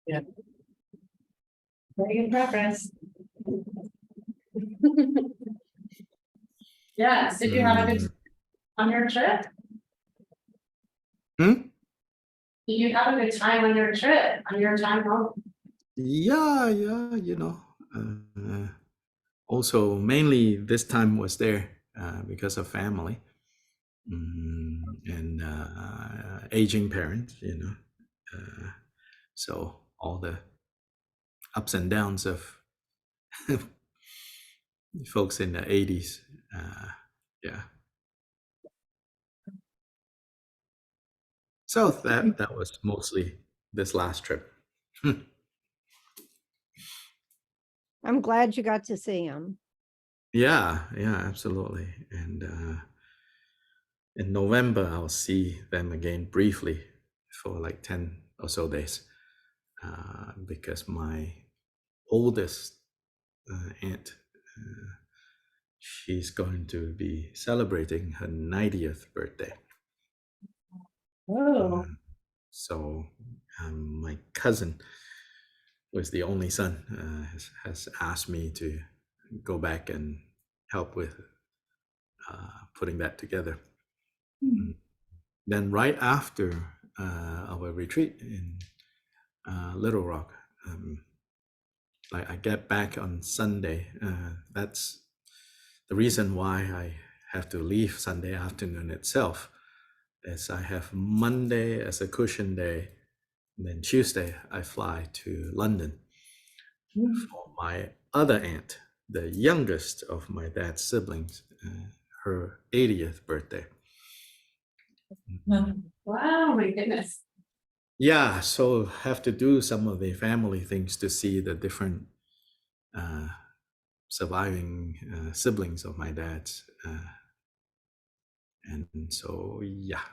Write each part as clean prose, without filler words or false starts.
Yeah. Very good progress. Yes, did you have a good on your trip? Hmm? Did you have a good time on your trip, on your time home? Yeah, you know. Also, mainly this time was there because of family and aging parents, you know. So all the ups and downs of folks in the 80s. Yeah. So that was mostly this last trip. I'm glad you got to see him. Yeah, absolutely. And in November, I'll see them again briefly for like 10 or so days because my oldest aunt, she's going to be celebrating her 90th birthday. Oh, So my cousin, who is the only son, has asked me to go back and help with putting that together. Then right after our retreat in Little Rock, like I get back on Sunday. That's the reason why I have to leave Sunday afternoon itself. Is I have Monday as a cushion day, and then Tuesday I fly to London for my other aunt, the youngest of my dad's siblings, her 80th birthday. wow, my goodness. Yeah, so have to do some of the family things to see the different surviving siblings of my dad's. And so, yeah.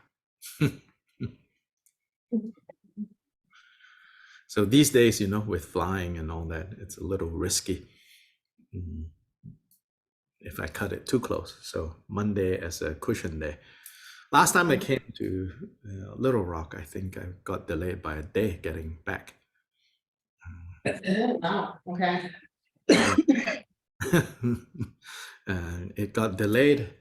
So these days, you know, with flying and all that, it's a little risky if I cut it too close. So Monday as a cushion day. Last time I came to Little Rock, I think I got delayed by a day getting back. Oh, okay. It got delayed.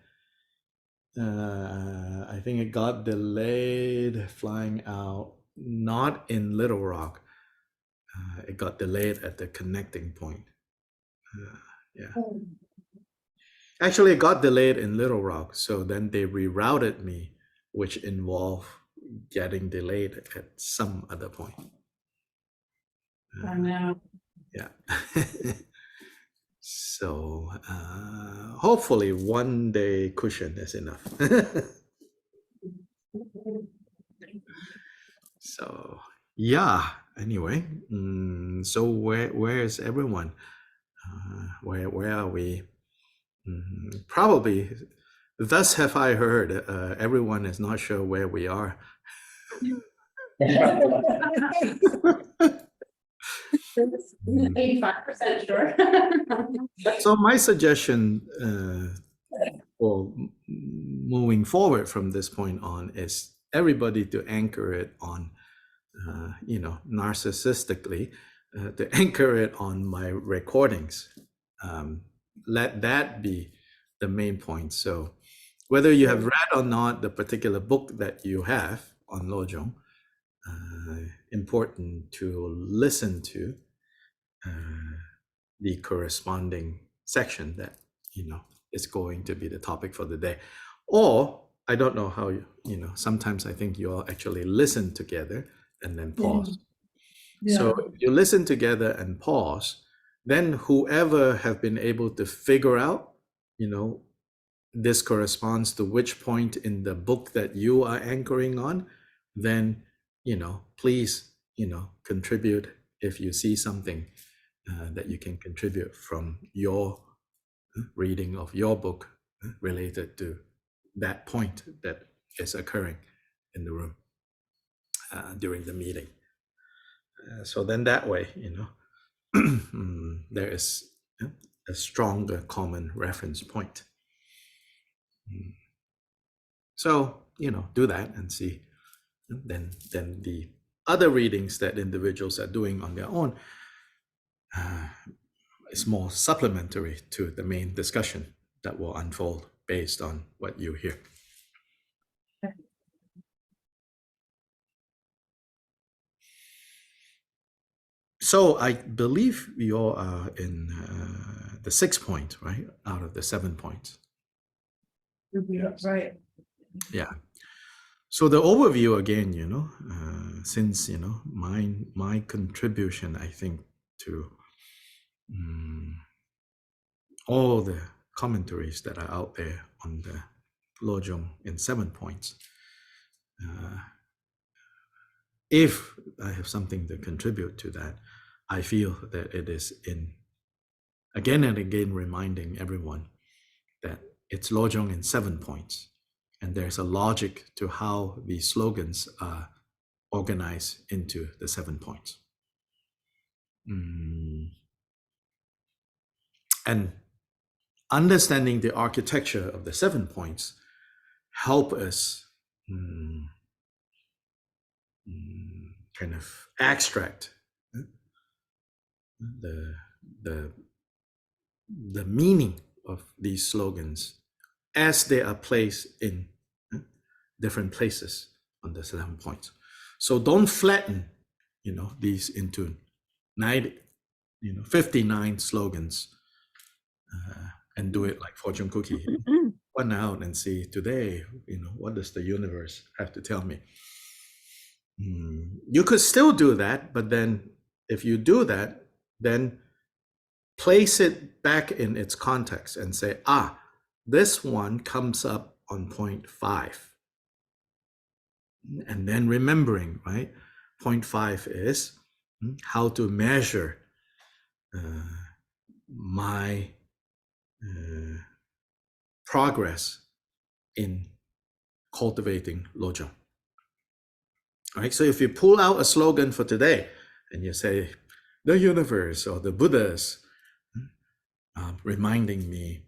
I think it got delayed flying out, not in Little Rock. It got delayed at the connecting point. Yeah. Actually, it got delayed in Little Rock, so then they rerouted me, which involved getting delayed at some other point. I know. Yeah. So hopefully one day cushion is enough. So yeah. Anyway, so where is everyone? Where are we? Probably. Thus have I heard. Everyone is not sure where we are. 85% sure. So my suggestion for moving forward from this point on is everybody to anchor it on, narcissistically, to anchor it on my recordings. Let that be the main point. So whether you have read or not the particular book that you have on Lojong, important to listen to the corresponding section that is going to be the topic for the day. Or I don't know how sometimes I think you all actually listen together and then pause. So if you listen together and pause, then whoever have been able to figure out this corresponds to which point in the book that you are anchoring on, then please contribute if you see something that you can contribute from your reading of your book related to that point that is occurring in the room during the meeting. So then that way, there is a stronger common reference point. So, do that and see. Then the other readings that individuals are doing on their own is more supplementary to the main discussion that will unfold based on what you hear. So I believe you all are in the 6th point, right? Out of the 7 points. Right. Yeah. So the overview again, since my contribution, I think, to all the commentaries that are out there on the Lojong in 7 points. If I have something to contribute to that, I feel that it is in again and again reminding everyone that it's Lojong in 7 points, and there's a logic to how these slogans are organized into the 7 points. And understanding the architecture of the 7 points help us kind of extract the meaning of these slogans as they are placed in different places on the 7 points. So don't flatten, these into 59 slogans and do it like fortune cookie. One out and see today, what does the universe have to tell me? You could still do that, but then if you do that, then place it back in its context and say, this one comes up on point 5. And then remembering, right? Point 5 is how to measure my progress in cultivating Lojong. All right, so if you pull out a slogan for today and you say, the universe or the Buddhas, reminding me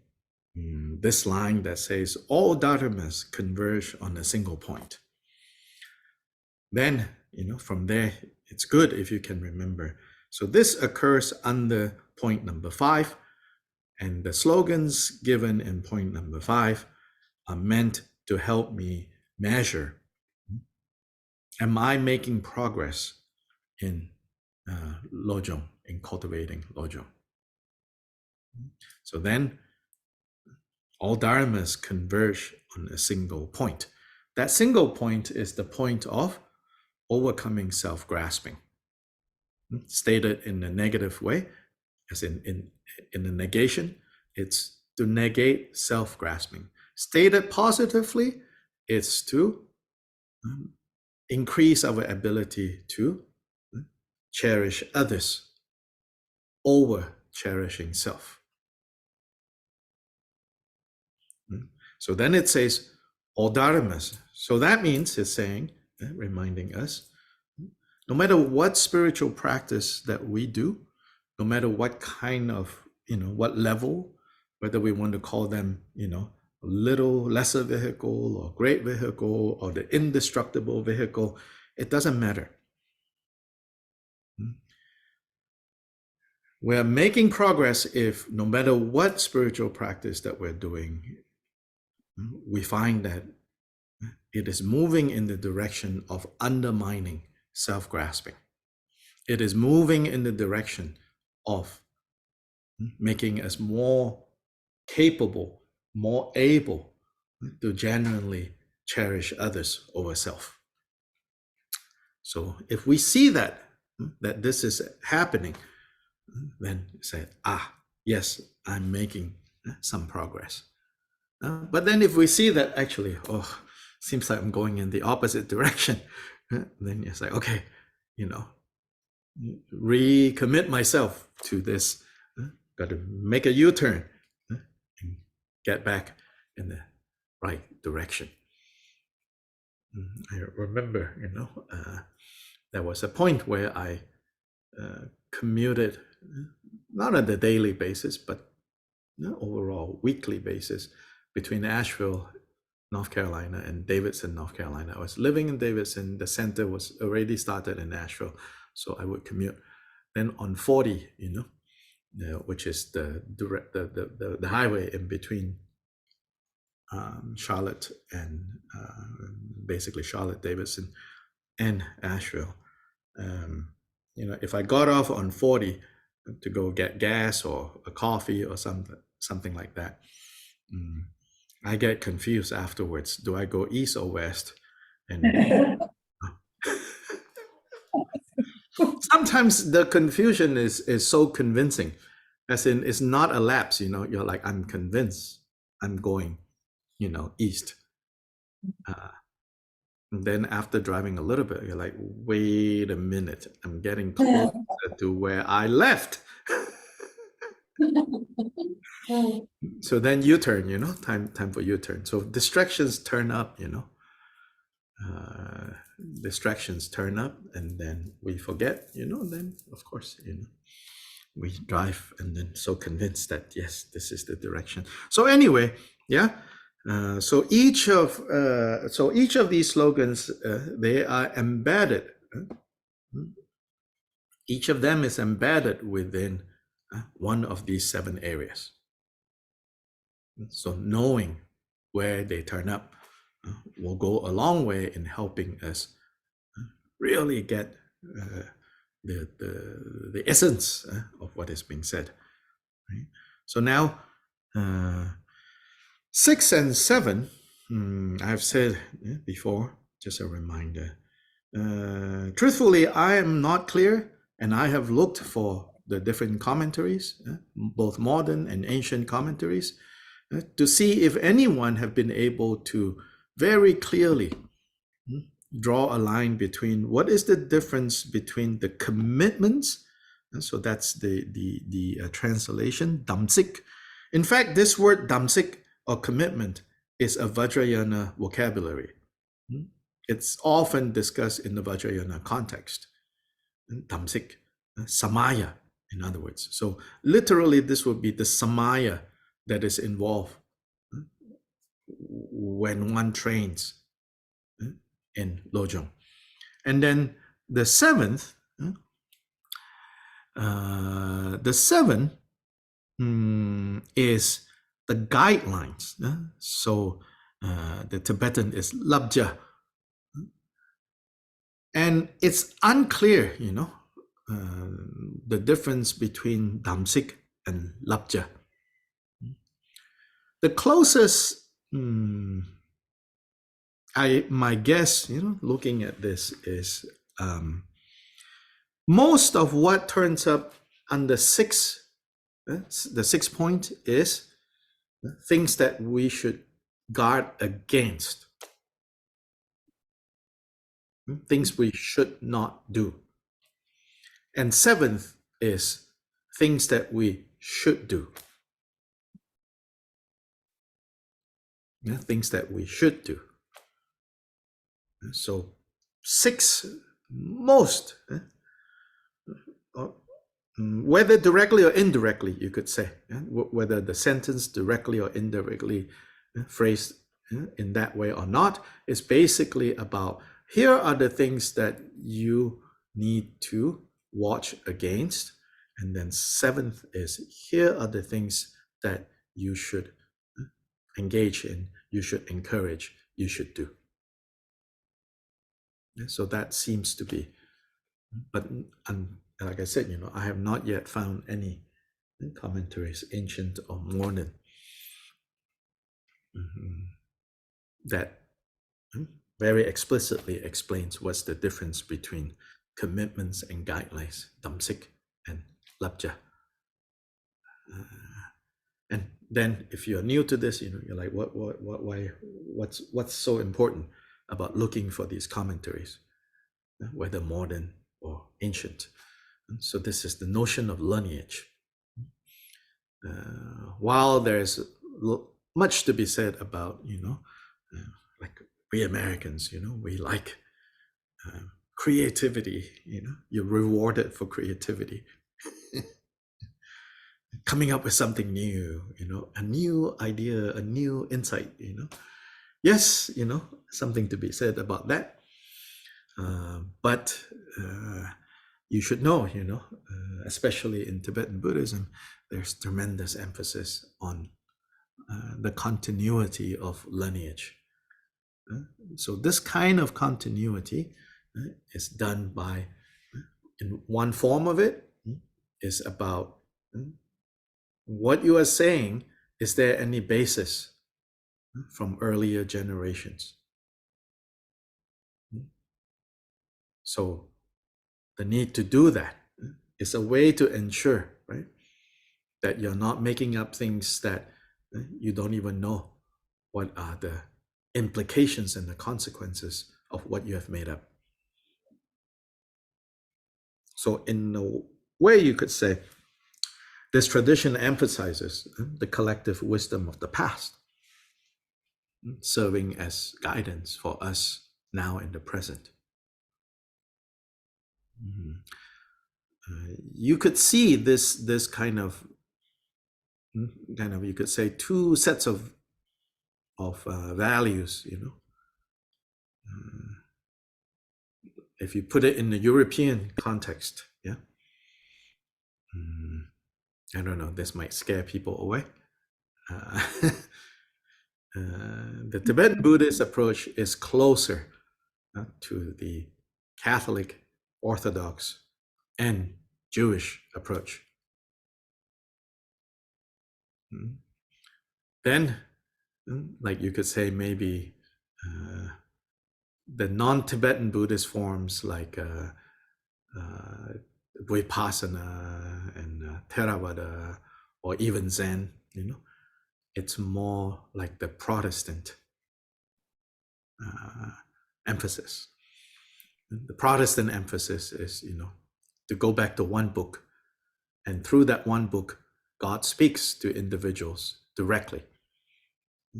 this line that says, all dharmas converge on a single point. Then, from there, it's good if you can remember. So this occurs under point number 5, and the slogans given in point number 5 are meant to help me measure, am I making progress in Lojong, in cultivating Lojong? So then all dharmas converge on a single point. That single point is the point of overcoming self-grasping. Stated in a negative way, as in a negation, it's to negate self-grasping. Stated positively, it's to increase our ability to cherish others over cherishing self. So then it says all dharmas. So that means it's saying, reminding us, no matter what spiritual practice that we do, no matter what kind of, what level, whether we want to call them, little lesser vehicle or great vehicle or the indestructible vehicle, it doesn't matter. We're making progress if no matter what spiritual practice that we're doing, we find that it is moving in the direction of undermining self-grasping. It is moving in the direction of making us more capable, more able to genuinely cherish others over self. So if we see that this is happening, then say, yes, I'm making some progress. But then if we see that actually, seems like I'm going in the opposite direction, then it's like, okay, recommit myself to this, got to make a U-turn and get back in the right direction. I remember, there was a point where I commuted, not on a daily basis, but overall weekly basis between Asheville North Carolina, and Davidson, North Carolina. I was living in Davidson. The center was already started in Nashville, so I would commute. Then on 40, which is the direct the highway in between Charlotte and basically Charlotte, Davidson, and Asheville. If I got off on 40 to go get gas or a coffee or something like that, I get confused afterwards. Do I go east or west? And sometimes the confusion is so convincing, as in it's not a lapse. You're like, I'm convinced I'm going, east. And then after driving a little bit, you're like, wait a minute, I'm getting closer to where I left. So then U-turn, time for U-turn. So distractions turn up, distractions turn up, and then we forget, then of course, we drive and then so convinced that yes, this is the direction. So anyway, yeah. So each of these slogans, they are embedded. Each of them is embedded within one of these 7 areas. So knowing where they turn up will go a long way in helping us really get the essence of what is being said. Right? So now, 6 and 7, I've said before, just a reminder. Truthfully, I am not clear, and I have looked for the different commentaries, both modern and ancient commentaries, to see if anyone have been able to very clearly draw a line between what is the difference between the commitments. So that's the translation, damsik. In fact, this word damsik or commitment is a Vajrayana vocabulary. It's often discussed in the Vajrayana context. Damsik, samaya, in other words. So literally, this would be the samaya that is involved when one trains in Lojong. And then the seventh, is the guidelines. So the Tibetan is labja. And it's unclear, the difference between damsik and labja. The closest, my guess, looking at this is most of what turns up under 6, the 6th point is things that we should guard against, things we should not do. And 7th is things that we should do. Things that we should do. So 6, most, whether directly or indirectly, you could say, whether the sentence directly or indirectly phrased in that way or not, is basically about, here are the things that you need to watch against. And then 7th is, here are the things that you should engage in, you should encourage, you should do. So that seems to be, but like I said, I have not yet found any commentaries, ancient or modern, that very explicitly explains what's the difference between commitments and guidelines, damsik and labja. And then if you're new to this, you're like, what's so important about looking for these commentaries, whether modern or ancient? So this is the notion of lineage. While there's much to be said about, like we Americans, we like creativity, you're rewarded for creativity. Coming up with something new, a new idea, a new insight, yes, something to be said about that. But you should know, especially in Tibetan Buddhism, there's tremendous emphasis on the continuity of lineage. So this kind of continuity is done by, in one form of it, is about what you are saying. Is there any basis from earlier generations? So the need to do that is a way to ensure, right, that you're not making up things that you don't even know what are the implications and the consequences of what you have made up. So in a way, you could say this tradition emphasizes the collective wisdom of the past, serving as guidance for us now in the present. You could see this kind of you could say two sets of values. If you put it in the European context, yeah. I don't know. This might scare people away. The Tibetan Buddhist approach is closer to the Catholic, Orthodox, and Jewish approach. Then, like you could say, maybe the non-Tibetan Buddhist forms like Vipassana and Theravada, or even Zen, it's more like the Protestant emphasis. The Protestant emphasis is, to go back to one book, and through that one book, God speaks to individuals directly,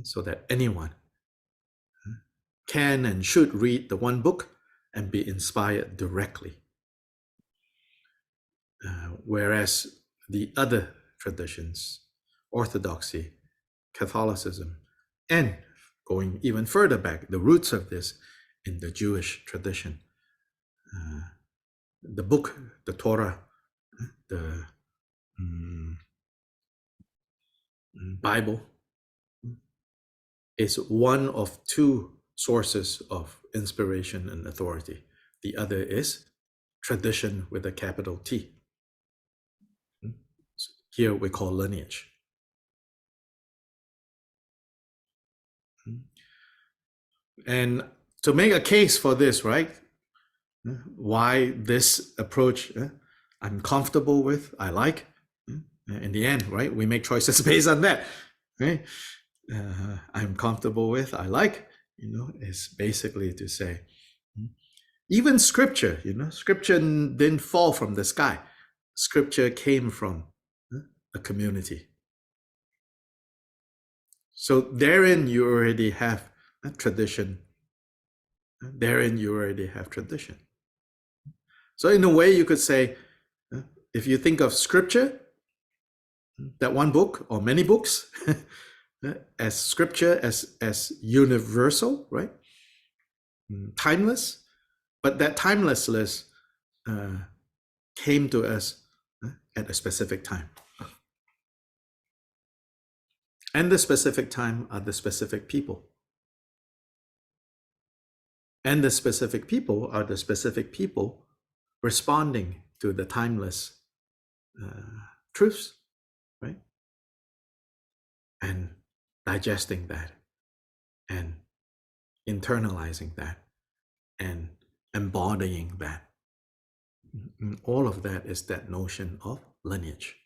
so that anyone can and should read the one book and be inspired directly. Whereas the other traditions, Orthodoxy, Catholicism, and going even further back, the roots of this in the Jewish tradition, the book, the Torah, the Bible, is one of two sources of inspiration and authority. The other is tradition with a capital T. Here we call lineage. And to make a case for this, right? Why this approach I'm comfortable with, I like. In the end, right? We make choices based on that, right? I'm comfortable with, I like, is basically to say, even scripture, scripture didn't fall from the sky. Scripture came from a community. So therein you already have a tradition. Therein you already have tradition. So in a way you could say, if you think of scripture, that one book or many books, as scripture as universal, right? Timeless, but that timelessness came to us at a specific time. And the specific time are the specific people. And the specific people are the specific people responding to the timeless truths, right? And digesting that, and internalizing that, and embodying that. All of that is that notion of lineage.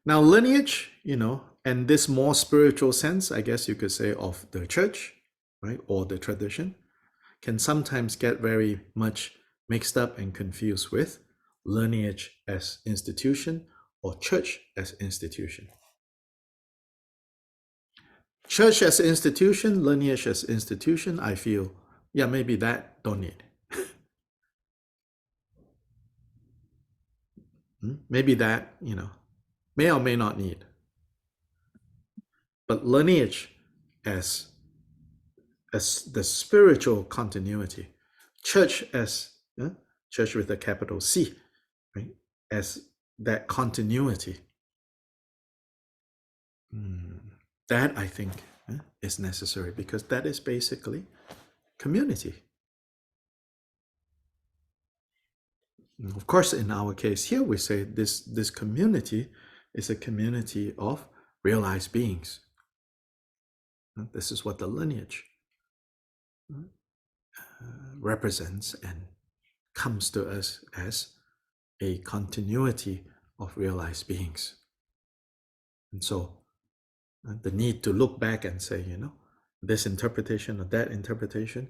Now, lineage, and this more spiritual sense, I guess you could say, of the church, right, or the tradition, can sometimes get very much mixed up and confused with lineage as institution or church as institution. Church as institution, lineage as institution, I feel, yeah, maybe that don't need. Maybe that, may or may not need. but lineage as the spiritual continuity, church as church with a capital C, right? As that continuity. That I think is necessary, because that is basically community. Of course, in our case here, we say this community is a community of realized beings. This is what the lineage represents and comes to us as a continuity of realized beings. And so the need to look back and say, this interpretation or that interpretation,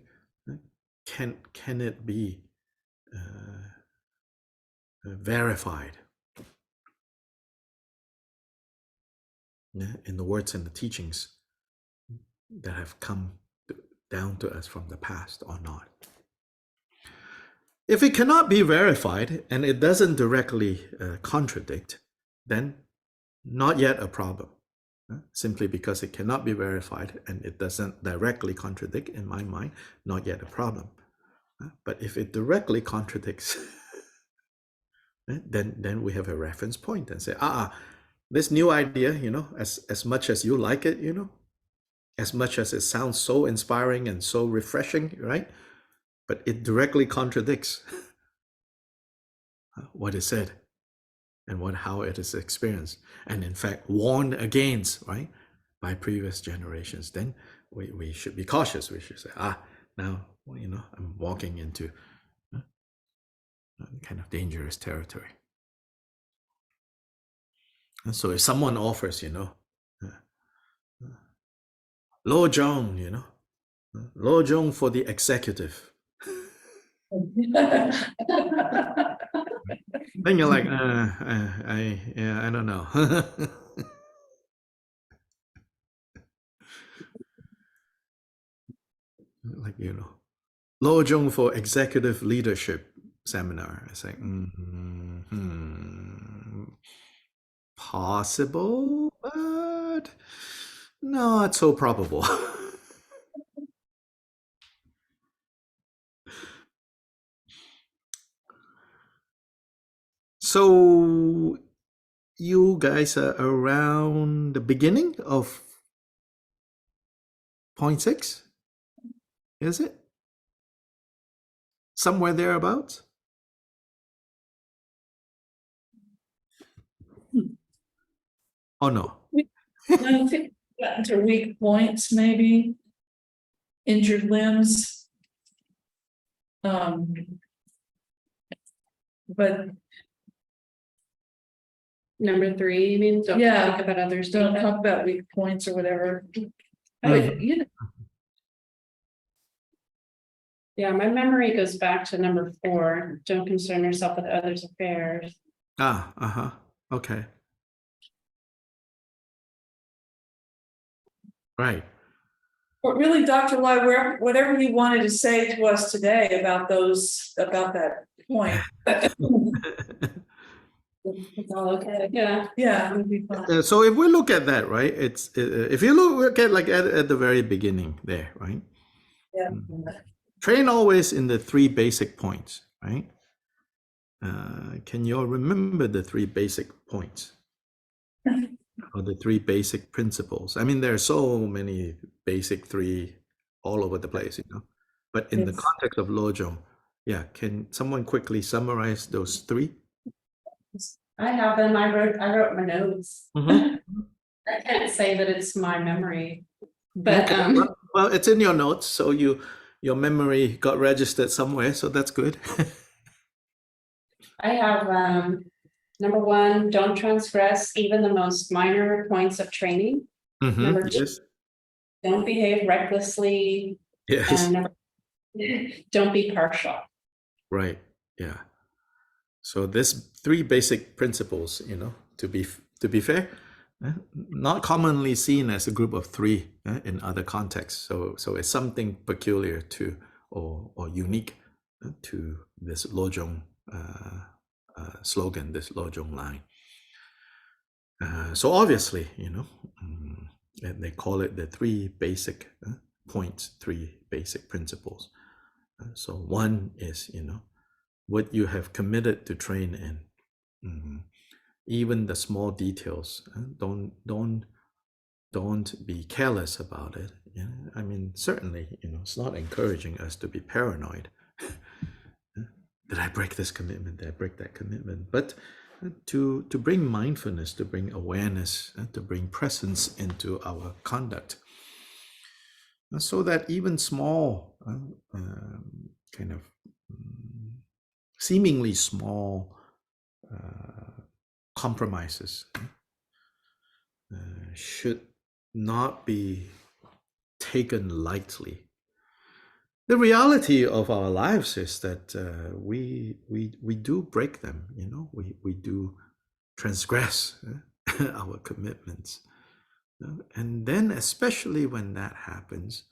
can it be verified in the words and the teachings that have come down to us from the past or not? If it cannot be verified and it doesn't directly contradict, then not yet a problem. Simply because it cannot be verified and it doesn't directly contradict, in my mind, not yet a problem. But if it directly contradicts, then we have a reference point and say, this new idea, as much as you like it, as much as it sounds so inspiring and so refreshing, right? But it directly contradicts what is said and how it is experienced, and in fact warned against, right, by previous generations. Then we should be cautious. We should say, now I'm walking into kind of dangerous territory. And so if someone offers, Lojong, Lojong for the executive, then you're like, I don't know. Like, Lojong for executive leadership seminar. It's like, possible, but not so probable. So you guys are around the beginning of point 6, is it? Somewhere thereabouts? Oh no. I think gotten to weak points, maybe injured limbs. But Number 3, you mean? Don't Yeah. talk about others. don't talk about weak points or whatever. Yeah, my memory goes back to number 4. Don't concern yourself with others' affairs. Okay. Right. But really, Dr. Lai, whatever you wanted to say to us today about that point. It's all okay. Yeah. Yeah, it would be fun. So if we look at that, right, it's if you look at like at the very beginning there, right? Yeah. Train always in the 3 basic points, right? Can you all remember the 3 basic points? Or the 3 basic principles? I mean, there are so many basic 3 all over the place, But in the context of Lojong, can someone quickly summarize those 3? I have them. I wrote my notes. Mm-hmm. I can't say that it's my memory, but Okay. Well, it's in your notes, so your memory got registered somewhere, so that's good. I have number 1, don't transgress even the most minor points of training. Number 2, Yes. don't behave recklessly. Yes. And don't be partial. Right. Yeah. So there's 3 basic principles, to be fair, not commonly seen as a group of 3 in other contexts. So it's something peculiar to or unique to this Lojong slogan, this Lojong line. So obviously, and they call it the three basic points, three basic principles. So one is, what you have committed to train in. Even the small details, don't be careless about it. I mean, certainly, it's not encouraging us to be paranoid. Did I break this commitment? Did I break that commitment? But to bring mindfulness, to bring awareness, to bring presence into our conduct, so that even small, kind of seemingly small compromises should not be taken lightly. The reality of our lives is that we do break them. We do transgress our commitments, and then especially when that happens,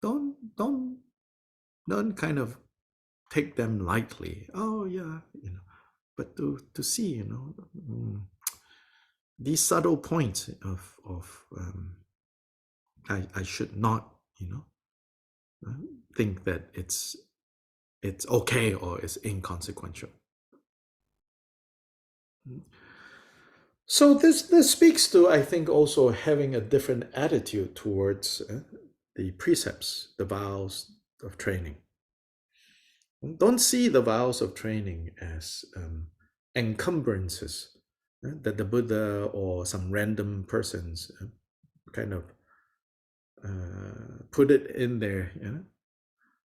don't kind of take them lightly. Oh yeah, but to see, these subtle points of I should not, think that it's okay or it's inconsequential. So this speaks to, I think, also having a different attitude towards the precepts, the vows of training. Don't see the vows of training as encumbrances that the Buddha or some random persons kind of put it in there,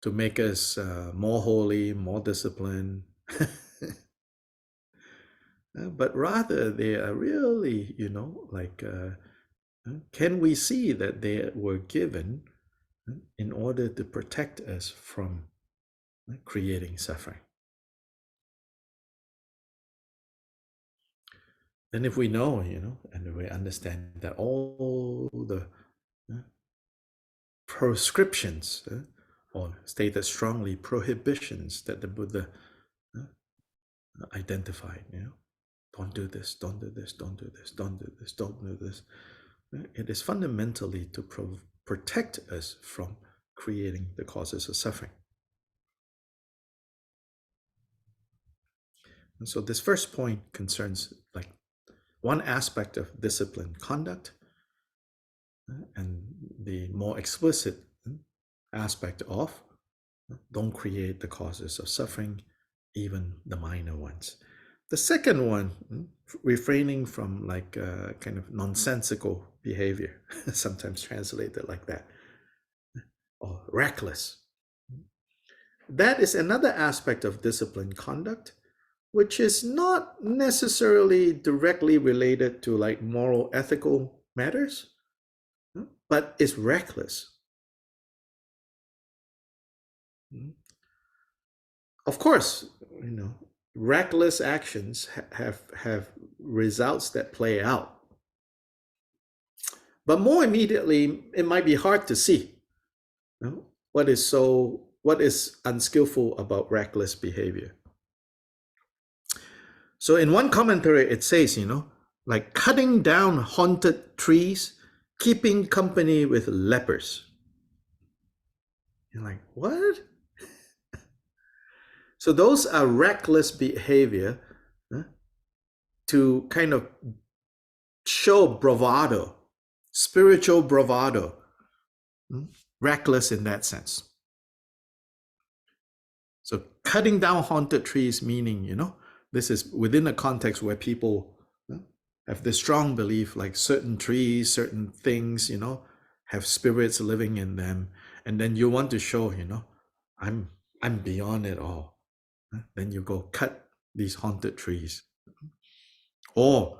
to make us more holy, more disciplined. But rather, they are really, can we see that they were given in order to protect us from creating suffering? And if we know, and we understand that all the proscriptions, or stated strongly, prohibitions that the Buddha identified, don't do this, don't do this, don't do this, don't do this, don't do this. It is fundamentally to protect us from creating the causes of suffering. And so this first point concerns like one aspect of disciplined conduct, and the more explicit aspect of don't create the causes of suffering, even the minor ones. The second one, refraining from like kind of nonsensical behavior, sometimes translated like that, or reckless. That is another aspect of disciplined conduct, which is not necessarily directly related to like moral, ethical matters, but is reckless. Of course, reckless actions have results that play out. But more immediately, it might be hard to see what is unskillful about reckless behavior. So in one commentary, it says, like cutting down haunted trees, keeping company with lepers. You're like, what? So those are reckless behavior to kind of show bravado, spiritual bravado, reckless in that sense. So cutting down haunted trees, meaning, this is within a context where people have this strong belief, like certain trees, certain things, have spirits living in them. And then you want to show, I'm beyond it all. Then you go cut these haunted trees. Or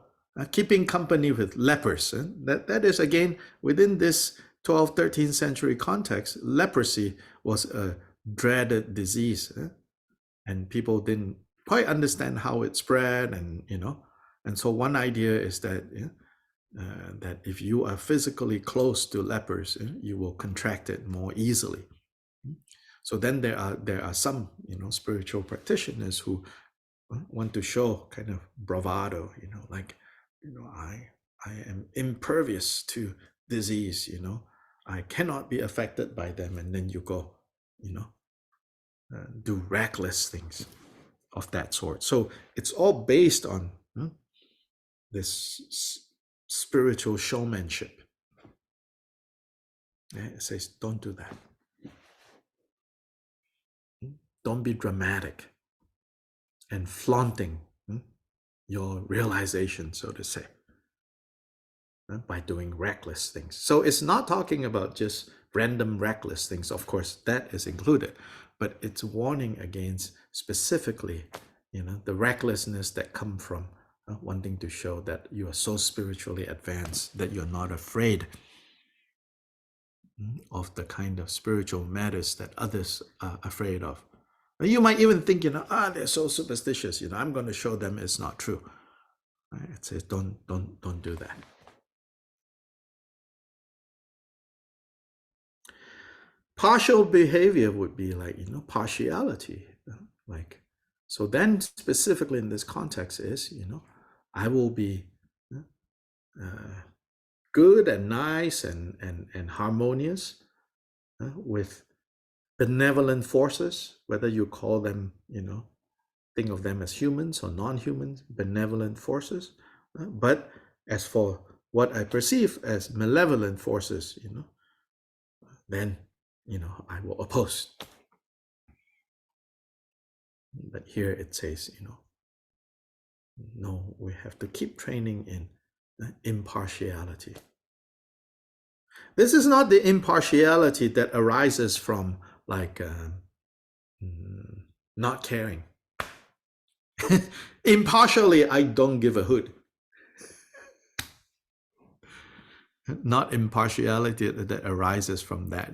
keeping company with lepers. That is, again, within this 12th, 13th century context, leprosy was a dreaded disease. And people didn't quite understand how it spread. And so one idea is that, that if you are physically close to lepers, you will contract it more easily. So then there are some, spiritual practitioners who want to show kind of bravado, like, I am impervious to disease, I cannot be affected by them, and then you go, do reckless things of that sort. So it's all based on this spiritual showmanship. It says, don't do that. Don't be dramatic and flaunting your realization, so to say, by doing reckless things. So it's not talking about just random reckless things. Of course, that is included, but it's warning against specifically, the recklessness that come from wanting to show that you are so spiritually advanced that you're not afraid of the kind of spiritual matters that others are afraid of. You might even think, they're so superstitious. I'm going to show them it's not true. Right? It says, don't do that. Partial behavior would be like, partiality. Like, so then specifically in this context is, I will be good and nice and harmonious with benevolent forces, whether you call them, think of them as humans or non-humans, benevolent forces. But as for what I perceive as malevolent forces, then, I will oppose. But here it says, no, we have to keep training in impartiality. This is not the impartiality that arises from like not caring. Impartially, I don't give a hoot. Not impartiality that arises from that,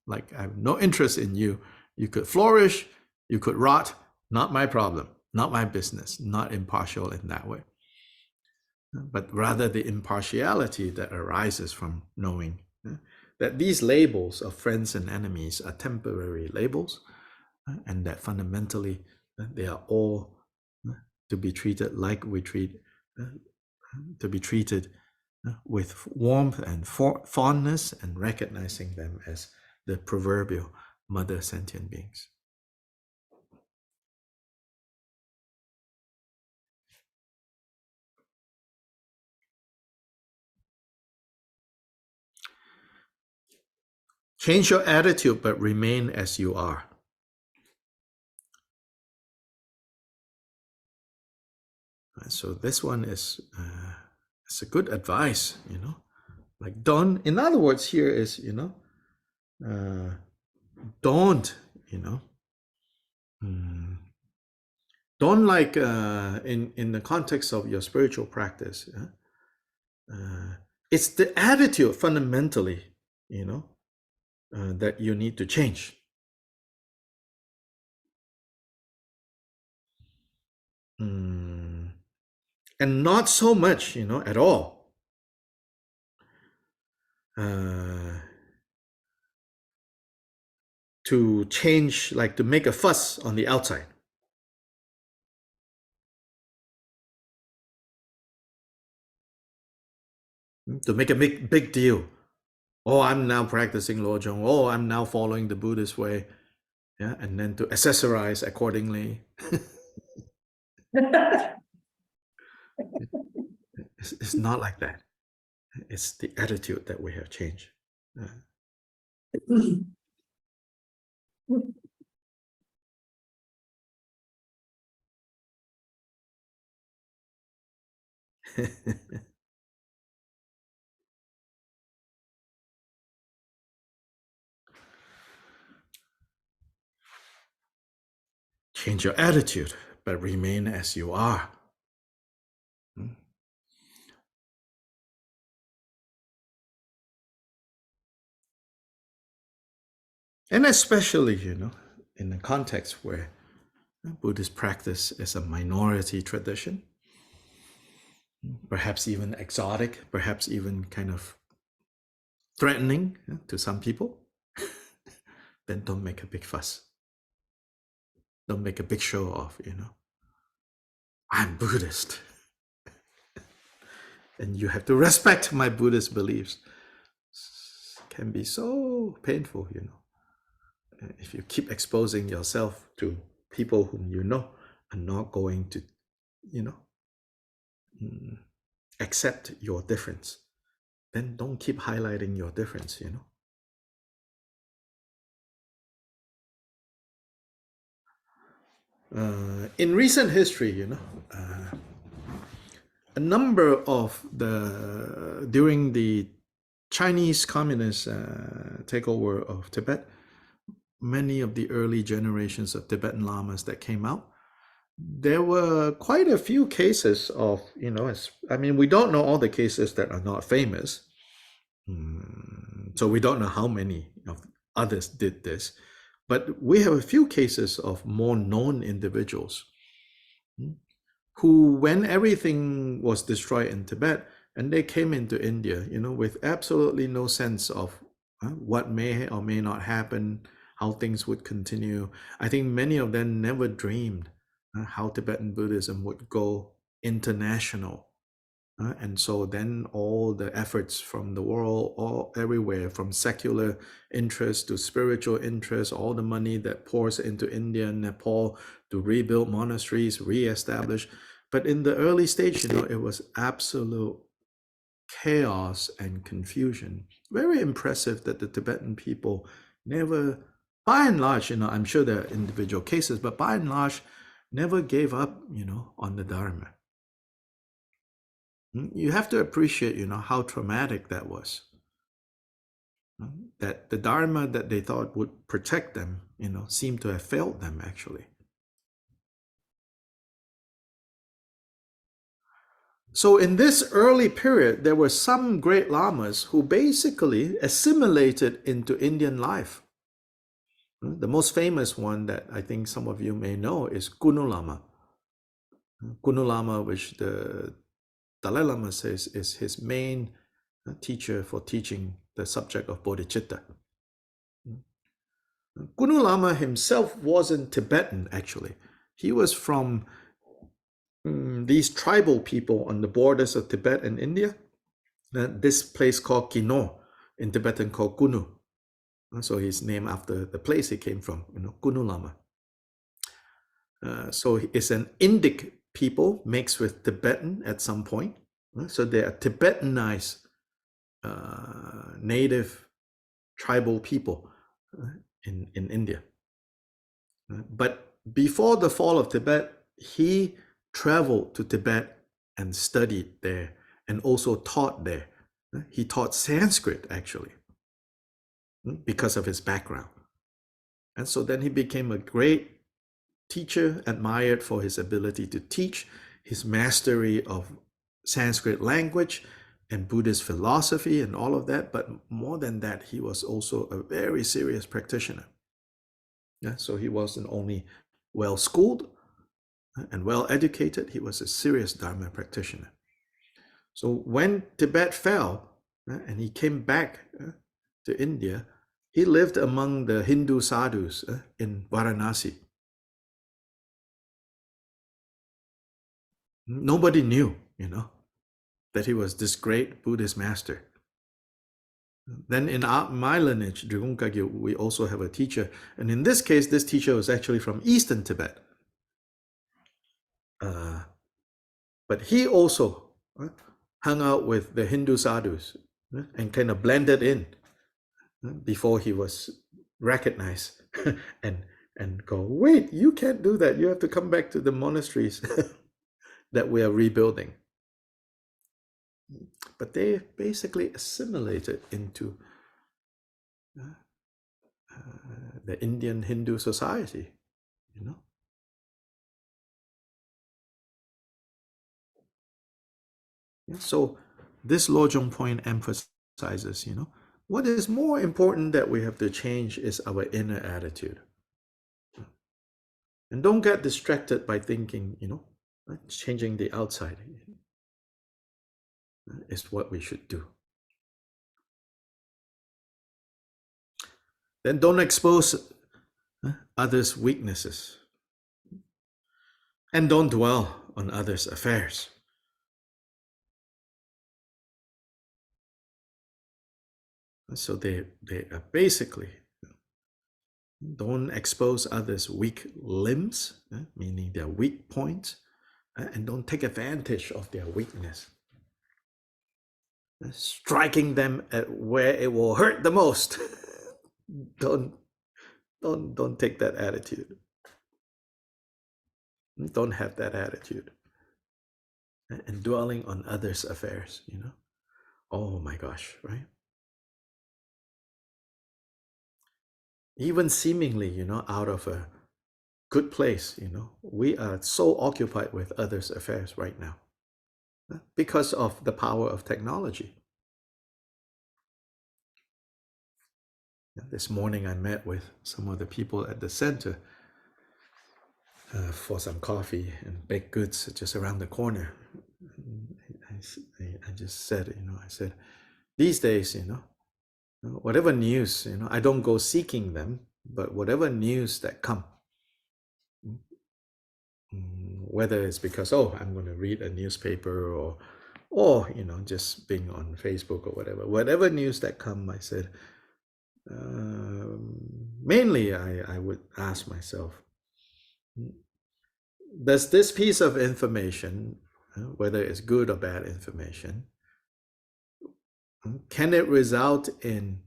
like I have no interest in you. You could flourish, you could rot, not my problem, not my business, not impartial in that way. But rather the impartiality that arises from knowing that these labels of friends and enemies are temporary labels, and that fundamentally they are all to be treated like we treat, to be treated with warmth and fondness, and recognizing them as the proverbial mother sentient beings. Change your attitude, but remain as you are. So this one is it's a good advice, like don't. In other words, here is don't don't like in the context of your spiritual practice. It's the attitude fundamentally, that you need to change. And not so much, at all. To change, like to make a fuss on the outside. To make a big deal. Oh, I'm now practicing Lojong. Oh, I'm now following the Buddhist way. Yeah, and then to accessorize accordingly. It's not like that. It's the attitude that we have changed. Change your attitude, but remain as you are. And especially, in a context where Buddhist practice is a minority tradition, perhaps even exotic, perhaps even kind of threatening to some people, then don't make a big fuss. Don't make a big show of, I'm Buddhist. And you have to respect my Buddhist beliefs. can be so painful, if you keep exposing yourself to people whom you know are not going to, accept your difference, then don't keep highlighting your difference, in recent history, a number of during the Chinese communist takeover of Tibet, many of the early generations of Tibetan lamas that came out, there were quite a few cases of, we don't know all the cases that are not famous. So we don't know how many of others did this, but we have a few cases of more known individuals who, when everything was destroyed in Tibet and they came into India, with absolutely no sense of what may or may not happen, how things would continue. I think many of them never dreamed how Tibetan Buddhism would go international. And so then all the efforts from the world, all everywhere, from secular interest to spiritual interest, all the money that pours into India and Nepal to rebuild monasteries, reestablish. But in the early stage, it was absolute chaos and confusion. Very impressive that the Tibetan people never, by and large, I'm sure there are individual cases, but by and large, never gave up, on the Dharma. You have to appreciate, how traumatic that was. That the Dharma that they thought would protect them, seemed to have failed them actually. So in this early period, there were some great lamas who basically assimilated into Indian life. The most famous one that I think some of you may know is Kunu Lama. Kunu Lama, which the Dalai Lama says is his main teacher for teaching the subject of bodhicitta. Kunu Lama himself wasn't Tibetan, actually. He was from these tribal people on the borders of Tibet and India. This place called Kino, in Tibetan called Kunu. So he's named after the place he came from, Kunu Lama. So it's an Indic people mixed with Tibetan at some point. So they are Tibetanized native tribal people in India. But before the fall of Tibet, he traveled to Tibet and studied there and also taught there. He taught Sanskrit actually because of his background. And so then he became a great teacher, admired for his ability to teach, his mastery of Sanskrit language and Buddhist philosophy and all of that. But more than that, he was also a very serious practitioner. So he wasn't only well-schooled and well-educated, he was a serious Dharma practitioner. So when Tibet fell and he came back to India, he lived among the Hindu sadhus in Varanasi. Nobody knew, that he was this great Buddhist master. Then in my lineage, Drigung Kagyu, we also have a teacher. And in this case, this teacher was actually from Eastern Tibet. But he also hung out with the Hindu sadhus and kind of blended in before he was recognized and go, wait, you can't do that. You have to come back to the monasteries that we are rebuilding. But they basically assimilated into the Indian Hindu society, So this Lojong point emphasizes, what is more important that we have to change is our inner attitude. And don't get distracted by thinking, changing the outside is what we should do. Then don't expose others' weaknesses. And don't dwell on others' affairs. So they are basically don't expose others' weak limbs, meaning their weak points, and don't take advantage of their weakness. Striking them at where it will hurt the most. don't take that attitude. Don't have that attitude. And dwelling on others' affairs, Oh my gosh, right? Even seemingly, out of a good place, we are so occupied with others' affairs right now because of the power of technology. This morning I met with some of the people at the center for some coffee and baked goods just around the corner. I just said, I said, these days, whatever news, I don't go seeking them, but whatever news that come, whether it's because, I'm going to read a newspaper or just being on Facebook or whatever news that come, I said, mainly I would ask myself, does this piece of information, whether it's good or bad information, can it result in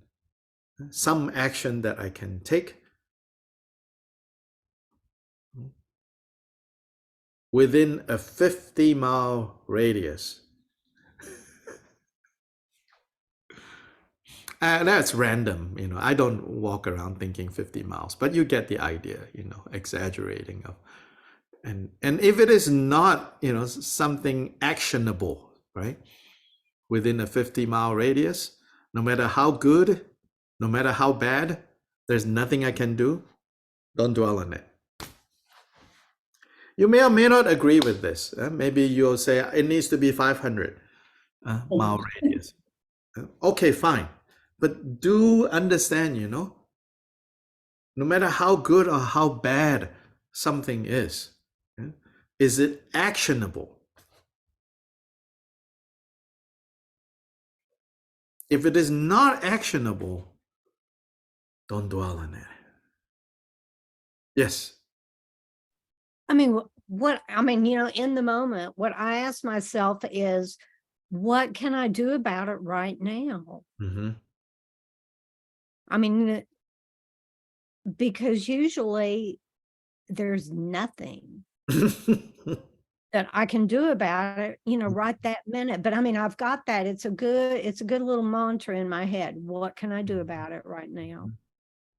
some action that I can take within a 50-mile radius? That's random, I don't walk around thinking 50 miles, but you get the idea, exaggerating of, and if it is not, something actionable, right, within a 50-mile radius, no matter how good, no matter how bad, there's nothing I can do, don't dwell on it. You may or may not agree with this. Maybe you'll say it needs to be 500 mile radius. Okay, fine. But do understand, no matter how good or how bad something is it actionable? If it is not actionable, don't dwell on it. Yes. I mean, in the moment, what I ask myself is, what can I do about it right now? Mm-hmm. I mean, because usually there's nothing that I can do about it, right that minute. But I mean, I've got that. It's a good little mantra in my head. What can I do about it right now?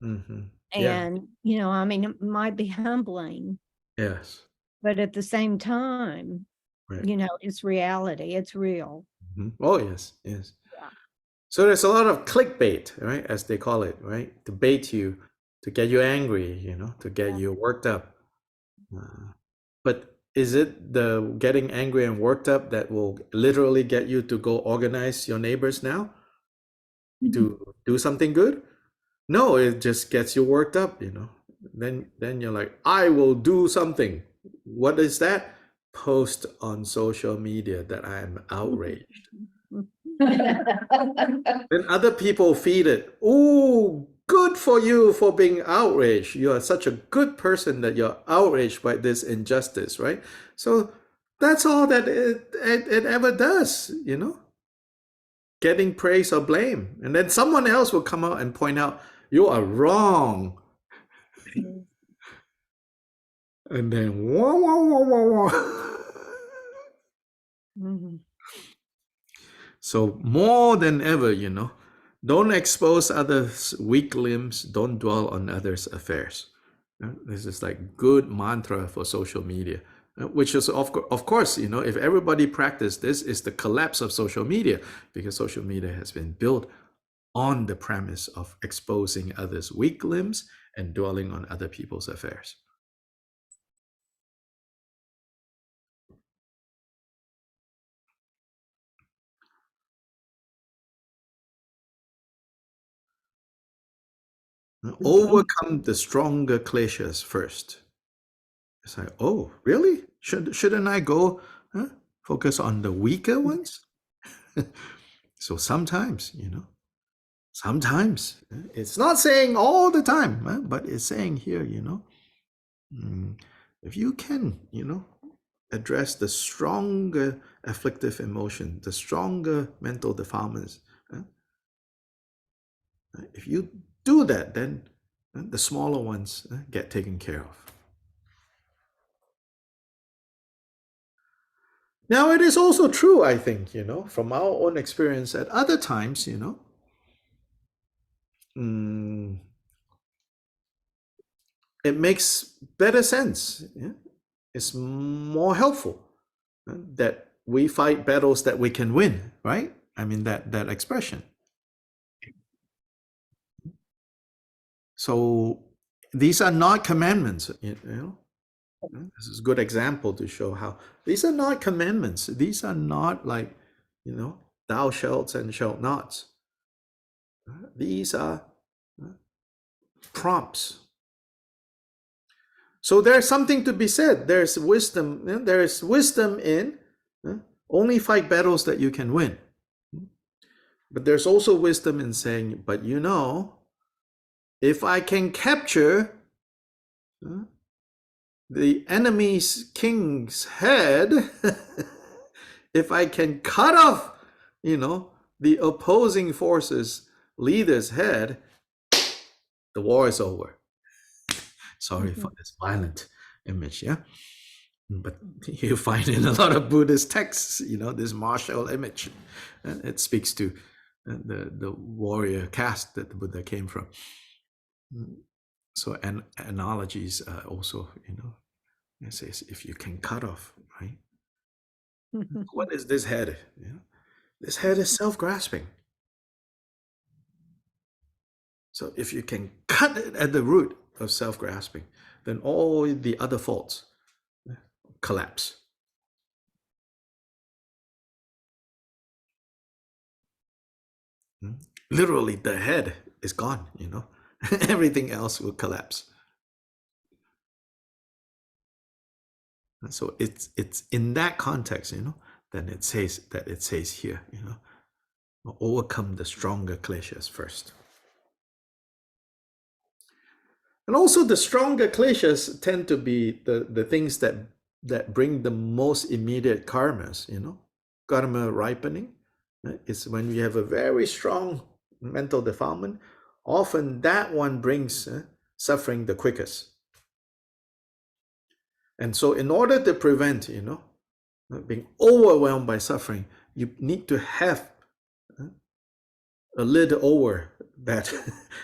Mm-hmm. Yeah. And, it might be humbling, Yes. but at the same time, Right. it's reality. It's real. Mm-hmm. Oh, yes. Yes. Yeah. So there's a lot of clickbait, right, as they call it, right, to bait you, to get you angry, to get you worked up. But is it the getting angry and worked up that will literally get you to go organize your neighbors now to do something good? No, it just gets you worked up, Then you're like, I will do something. What is that? Post on social media that I am outraged. Then other people feed it. Oh, good for you for being outraged. You are such a good person that you're outraged by this injustice, right? So that's all that it ever does, getting praise or blame. And then someone else will come out and point out, you are wrong. And then, wah, wah, wah, wah, wah. Mm-hmm. So more than ever, don't expose others' weak limbs. Don't dwell on others' affairs. This is like good mantra for social media, which is of course, if everybody practiced this, is the collapse of social media, because social media has been built on the premise of exposing others' weak limbs and dwelling on other people's affairs. Overcome the stronger glaciers first. It's like, oh, really? Shouldn't I go focus on the weaker ones? So sometimes, Sometimes. It's not saying all the time, but it's saying here, if you can, address the stronger afflictive emotion, the stronger mental defilements, if you do that, then the smaller ones get taken care of. Now, it is also true, I think, from our own experience at other times, it makes better sense. Yeah? It's more helpful that we fight battles that we can win, right? I mean, that expression. So these are not commandments, This is a good example to show how these are not commandments. These are not like, thou shalt and shalt not. These are prompts. So there's something to be said. There's wisdom. There is wisdom in only fight battles that you can win. But there's also wisdom in saying, but if I can capture the enemy's king's head, if I can cut off, the opposing forces' leader's head, the war is over. Sorry for this violent image, yeah? But you find in a lot of Buddhist texts, this martial image. It speaks to the warrior caste that the Buddha came from. So analogies also, it says, if you can cut off, right? What is this head? This head is self-grasping. So if you can cut it at the root of self-grasping, then all the other faults collapse. Literally, the head is gone, Everything else will collapse. So it's in that context, then it says here, overcome the stronger kleshas first. And also the stronger kleshas tend to be the things that bring the most immediate karmas, Karma ripening is when you have a very strong mental defilement. Often that one brings suffering the quickest. And so in order to prevent, being overwhelmed by suffering, you need to have a lid over that.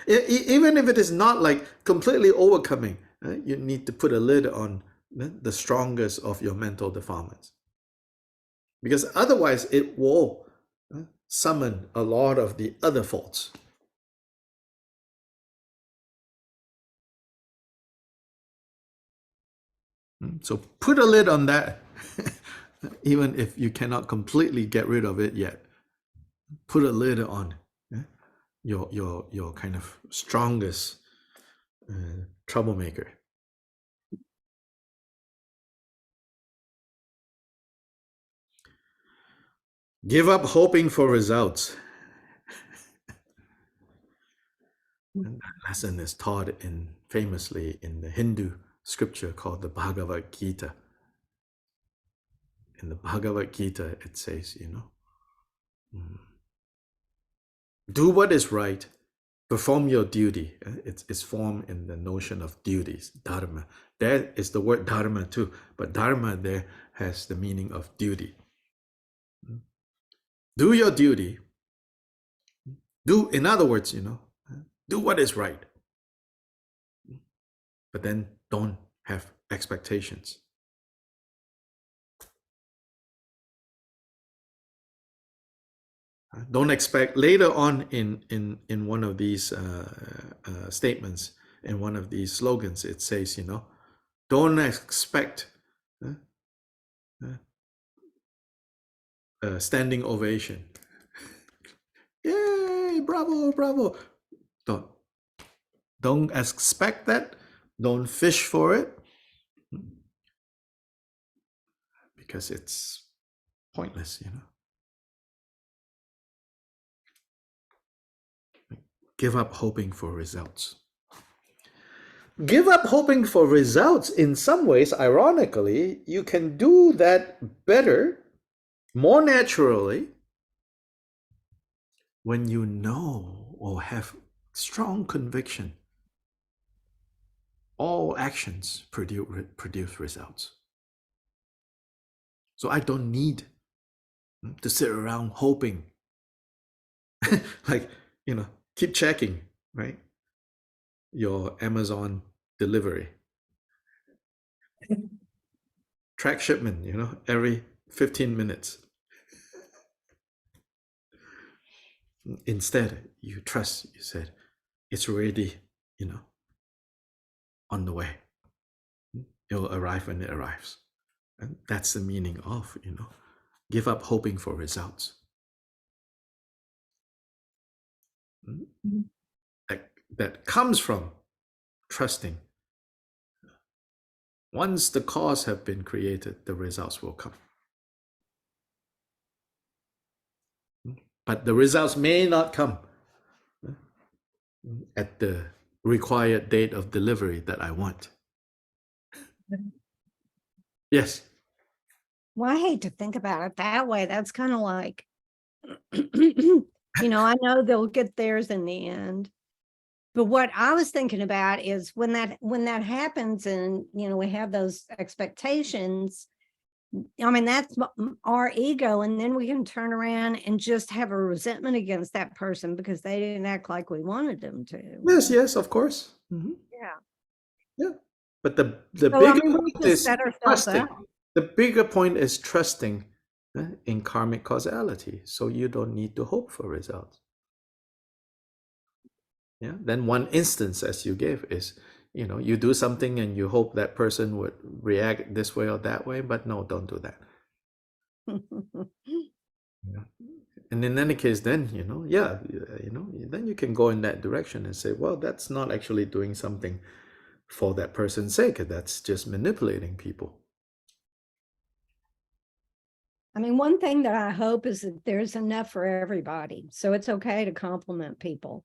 Even if it is not like completely overcoming, you need to put a lid on the strongest of your mental defilements. Because otherwise it will summon a lot of the other faults. So put a lid on that, even if you cannot completely get rid of it yet. Put a lid on your kind of strongest troublemaker. Give up hoping for results. And that lesson is taught famously in the Hindu scripture called the Bhagavad Gita. In the Bhagavad Gita, it says, do what is right, perform your duty. It's formed in the notion of duties, dharma. There is the word dharma too, but dharma there has the meaning of duty. Do your duty. In other words, do what is right. But then don't have expectations. Don't expect later on in one of these statements, in one of these slogans, it says, don't expect a standing ovation. Yay, bravo, bravo. Don't expect that. Don't fish for it. Because it's pointless, give up hoping for results. Give up hoping for results, in some ways, ironically, you can do that better, more naturally, when you know or have strong conviction all actions produce results. So I don't need to sit around hoping, like, keep checking, right? Your Amazon delivery. Track shipment, every 15 minutes. Instead, you trust, you said, it's already, on the way. It will arrive when it arrives. And that's the meaning of, give up hoping for results. That comes from trusting. Once the cause have been created, the results will come. But the results may not come at the required date of delivery that I want. Yes. Well, I hate to think about it that way. That's kind of like, I know they'll get theirs in the end. But what I was thinking about is when that happens and, we have those expectations, I mean, that's our ego. And then we can turn around and just have a resentment against that person because they didn't act like we wanted them to. Yes, of course. Mm-hmm. Yeah. But the bigger point is trusting. The bigger point is trusting in karmic causality. So you don't need to hope for results. Yeah. Then one instance, as you gave, is you do something and you hope that person would react this way or that way, but no, don't do that. Yeah. And in any case, then then you can go in that direction and say, well, that's not actually doing something for that person's sake. That's just manipulating people. I mean, one thing that I hope is that there's enough for everybody. So it's okay to compliment people.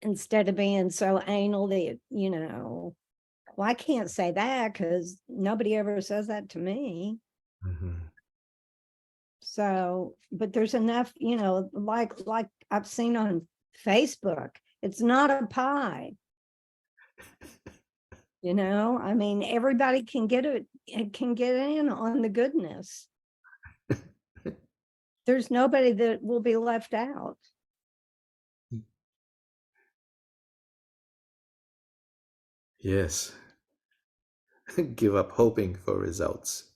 Instead of being so anal that, well, I can't say that because nobody ever says that to me. So, but there's enough, like I've seen on Facebook, it's not a pie. I mean, everybody can get in on the goodness. There's nobody that will be left out. Yes. Give up hoping for results.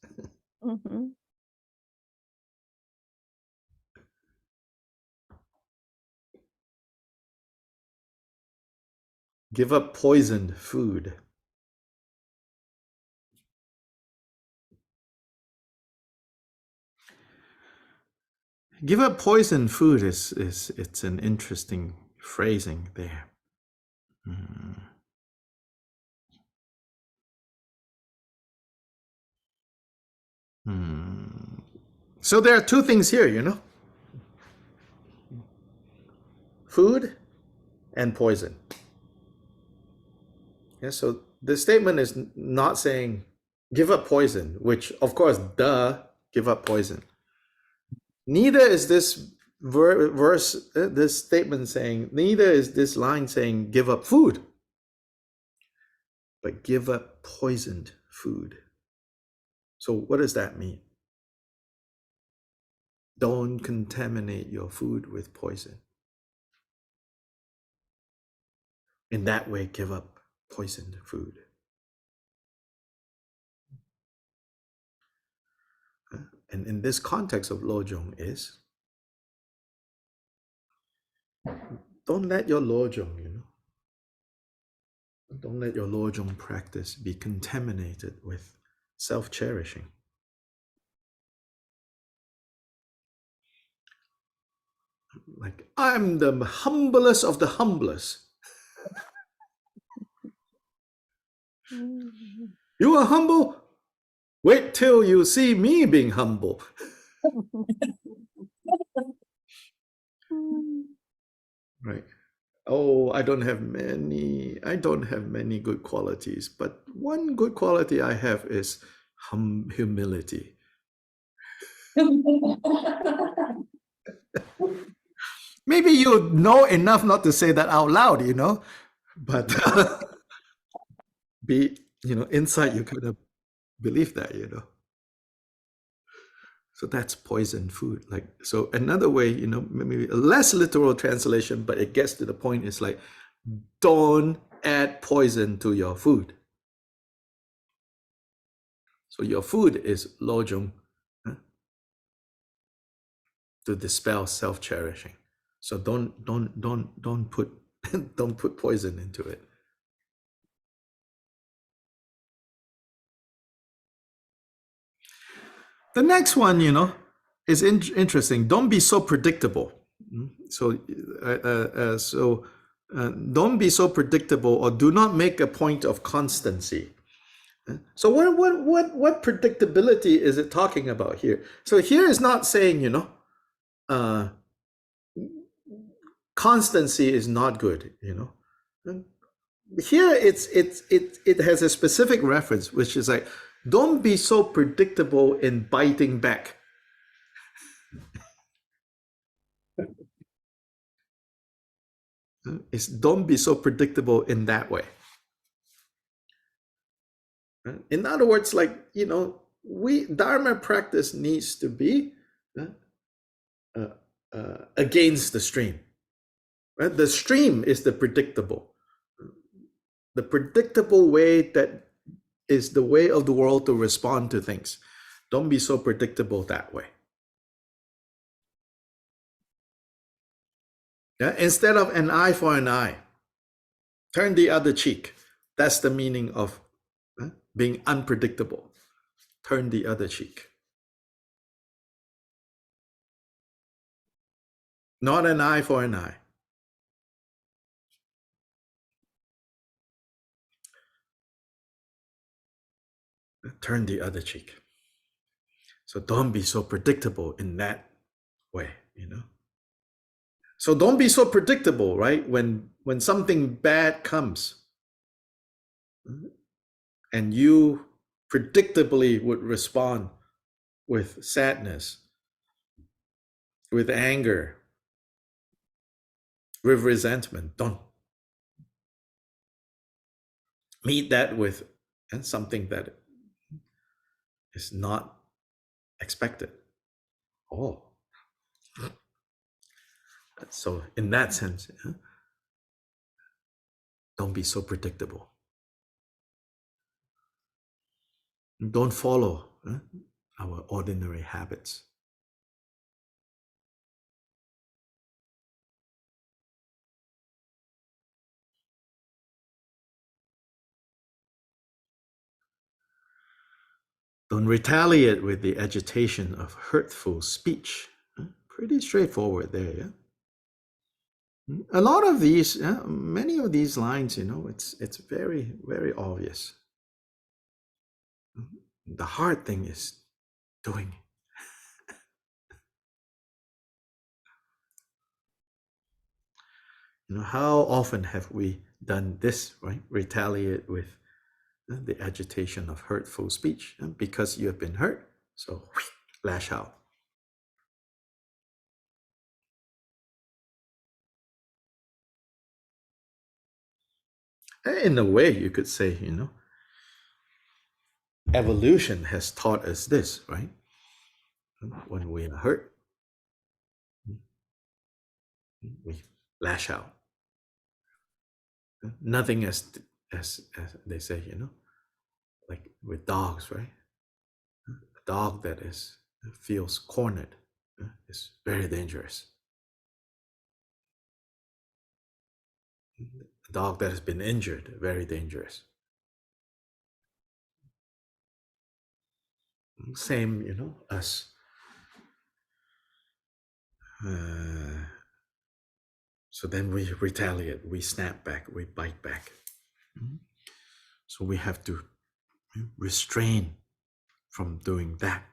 Mm-hmm. Give up poisoned food. Give up poisoned food it's an interesting phrasing there. So there are two things here, food and poison. Yeah, so the statement is not saying give up poison, which of course, give up poison. Neither is this this statement saying, neither is this line saying give up food, but give up poisoned food. So what does that mean? Don't contaminate your food with poison. In that way, give up poisoned food. And in this context of Lojong is, don't let your Lojong, don't let your Lojong practice be contaminated with self-cherishing. Like, I'm the humblest of the humblest. You are humble? Wait till you see me being humble. right? Oh, I don't have many. I don't have many good qualities, but one good quality I have is humility. Maybe you know enough not to say that out loud, but inside you kind of believe that. So that's poison food. Like, so another way, maybe a less literal translation, but it gets to the point, is like, don't add poison to your food. So your food is Lojong, to dispel self-cherishing. So don't put don't put poison into it. The next one, is interesting. Don't be so predictable. Don't be so predictable, or do not make a point of constancy. So what predictability is it talking about here? So here is not saying, constancy is not good. Here it has a specific reference, which is like, don't be so predictable in biting back. It's don't be so predictable in that way. In other words, like, Dharma practice needs to be against the stream. Right? The stream is the predictable. The predictable way that is the way of the world to respond to things. Don't be so predictable that way. Yeah? Instead of an eye for an eye, turn the other cheek. That's the meaning of being unpredictable. Turn the other cheek. Not an eye for an eye. Turn the other cheek. So don't be so predictable in that way, So don't be so predictable, right? When something bad comes, and you predictably would respond with sadness, with anger, with resentment. Don't meet that with something that is not expected. Oh. So in that sense, don't be so predictable. Don't follow our ordinary habits. Don't retaliate with the agitation of hurtful speech. Pretty straightforward there, yeah? A lot of these, many of these lines, it's very, very obvious. The hard thing is doing it. How often have we done this, right? Retaliate with the agitation of hurtful speech, because you have been hurt, so lash out. In a way, you could say, evolution has taught us this, right? When we are hurt, we lash out. Nothing as they say, like with dogs, right? A dog that feels cornered is very dangerous. A dog that has been injured, very dangerous. Same, us. So then we retaliate, we snap back, we bite back. So we have to restrain from doing that.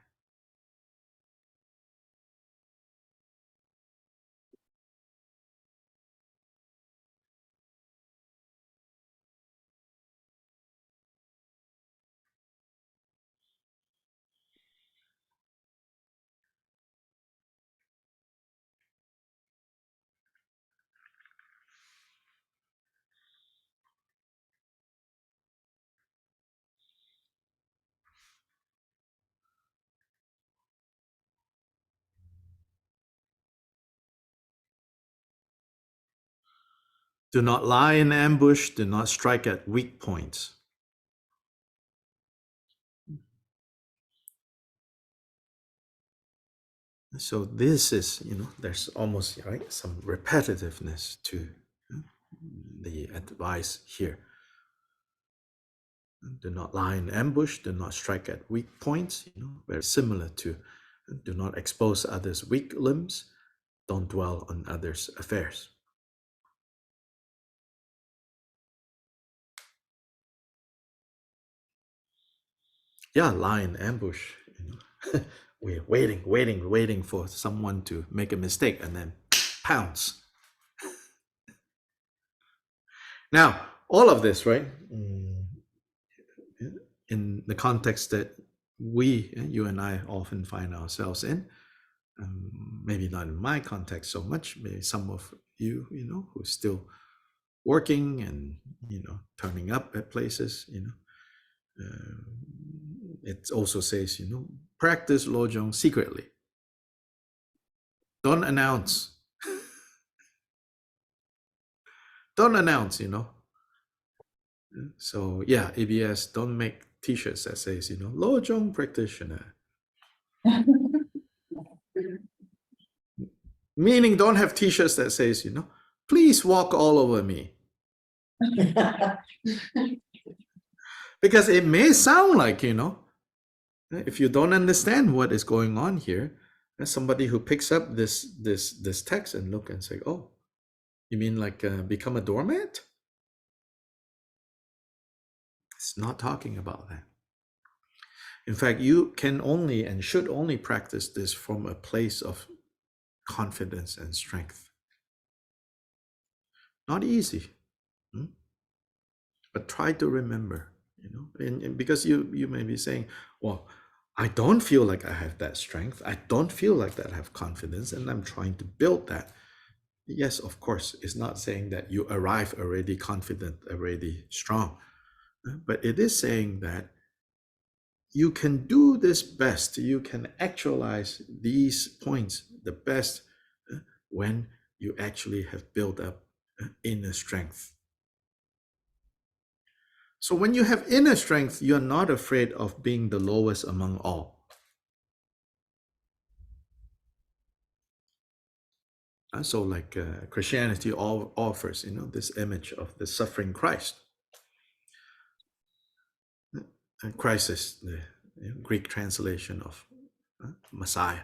Do not lie in ambush. Do not strike at weak points. So this is, there's almost some repetitiveness to the advice here. Do not lie in ambush. Do not strike at weak points. Very similar to do not expose others' weak limbs. Don't dwell on others' affairs. Yeah, lie in ambush. We're waiting for someone to make a mistake and then pounce. Now, all of this, right? In the context that you and I often find ourselves in, maybe not in my context so much, maybe some of you, who's still working and, turning up at places, it also says, practice Lojong secretly. Don't announce. Don't announce, So yeah, ABS, don't make t-shirts that says, Lojong practitioner. Meaning don't have t-shirts that says, please walk all over me. Because it may sound like, if you don't understand what is going on here, as somebody who picks up this text and look and say, oh, you mean like become a doormat? It's not talking about that. In fact, you can only and should only practice this from a place of confidence and strength. Not easy, but try to remember, and because you may be saying, well, I don't feel like I have that strength. I don't feel like that I have confidence, and I'm trying to build that. Yes, of course, it's not saying that you arrive already confident, already strong, but it is saying that you can do this best. You can actualize these points the best when you actually have built up inner strength. So when you have inner strength, you're not afraid of being the lowest among all. So like Christianity offers, this image of the suffering Christ. And Christ is the Greek translation of Messiah.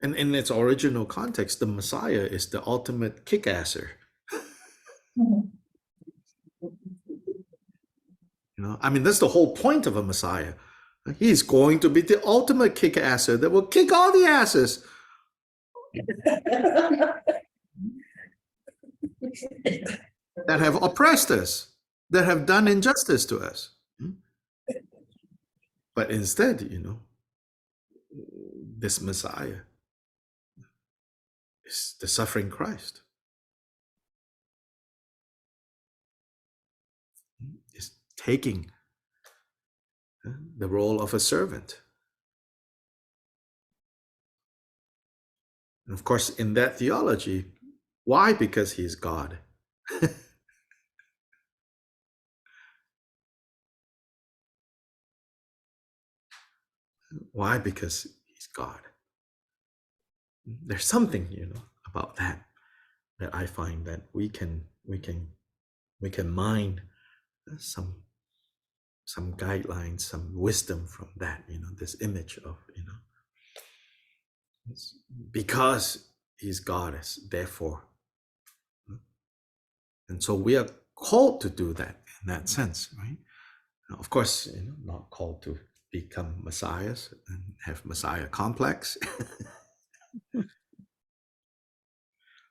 And in its original context, the Messiah is the ultimate kick-asser. That's the whole point of a Messiah. He's going to be the ultimate kick-asser that will kick all the asses. That have oppressed us, that have done injustice to us. But instead, this Messiah is the suffering Christ. Is taking the role of a servant. And of course, in that theology, why? Because he's God. Why? Because he's God. There's something, about that I find that we can mine some guidelines, some wisdom from that, this image of, because he's goddess, therefore. And so we are called to do that in that sense, right? Now, of course, not called to become messiahs and have messiah complex.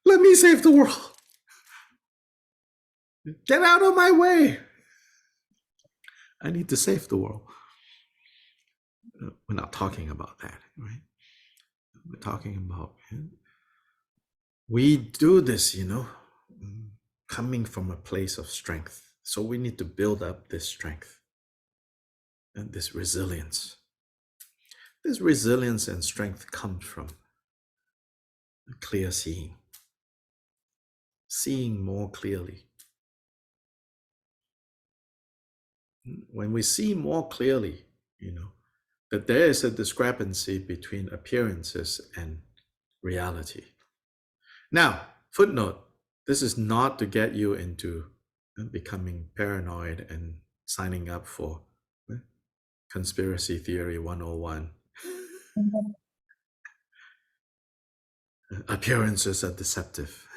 Let me save the world. Get out of my way. I need to save the world. We're not talking about that, right? We're talking about, we do this, coming from a place of strength. So we need to build up this strength and this resilience. This resilience and strength comes from clear seeing. seeing more clearly. When we see more clearly, that there is a discrepancy between appearances and reality. Now, footnote, this is not to get you into becoming paranoid and signing up for conspiracy theory 101. Appearances are deceptive.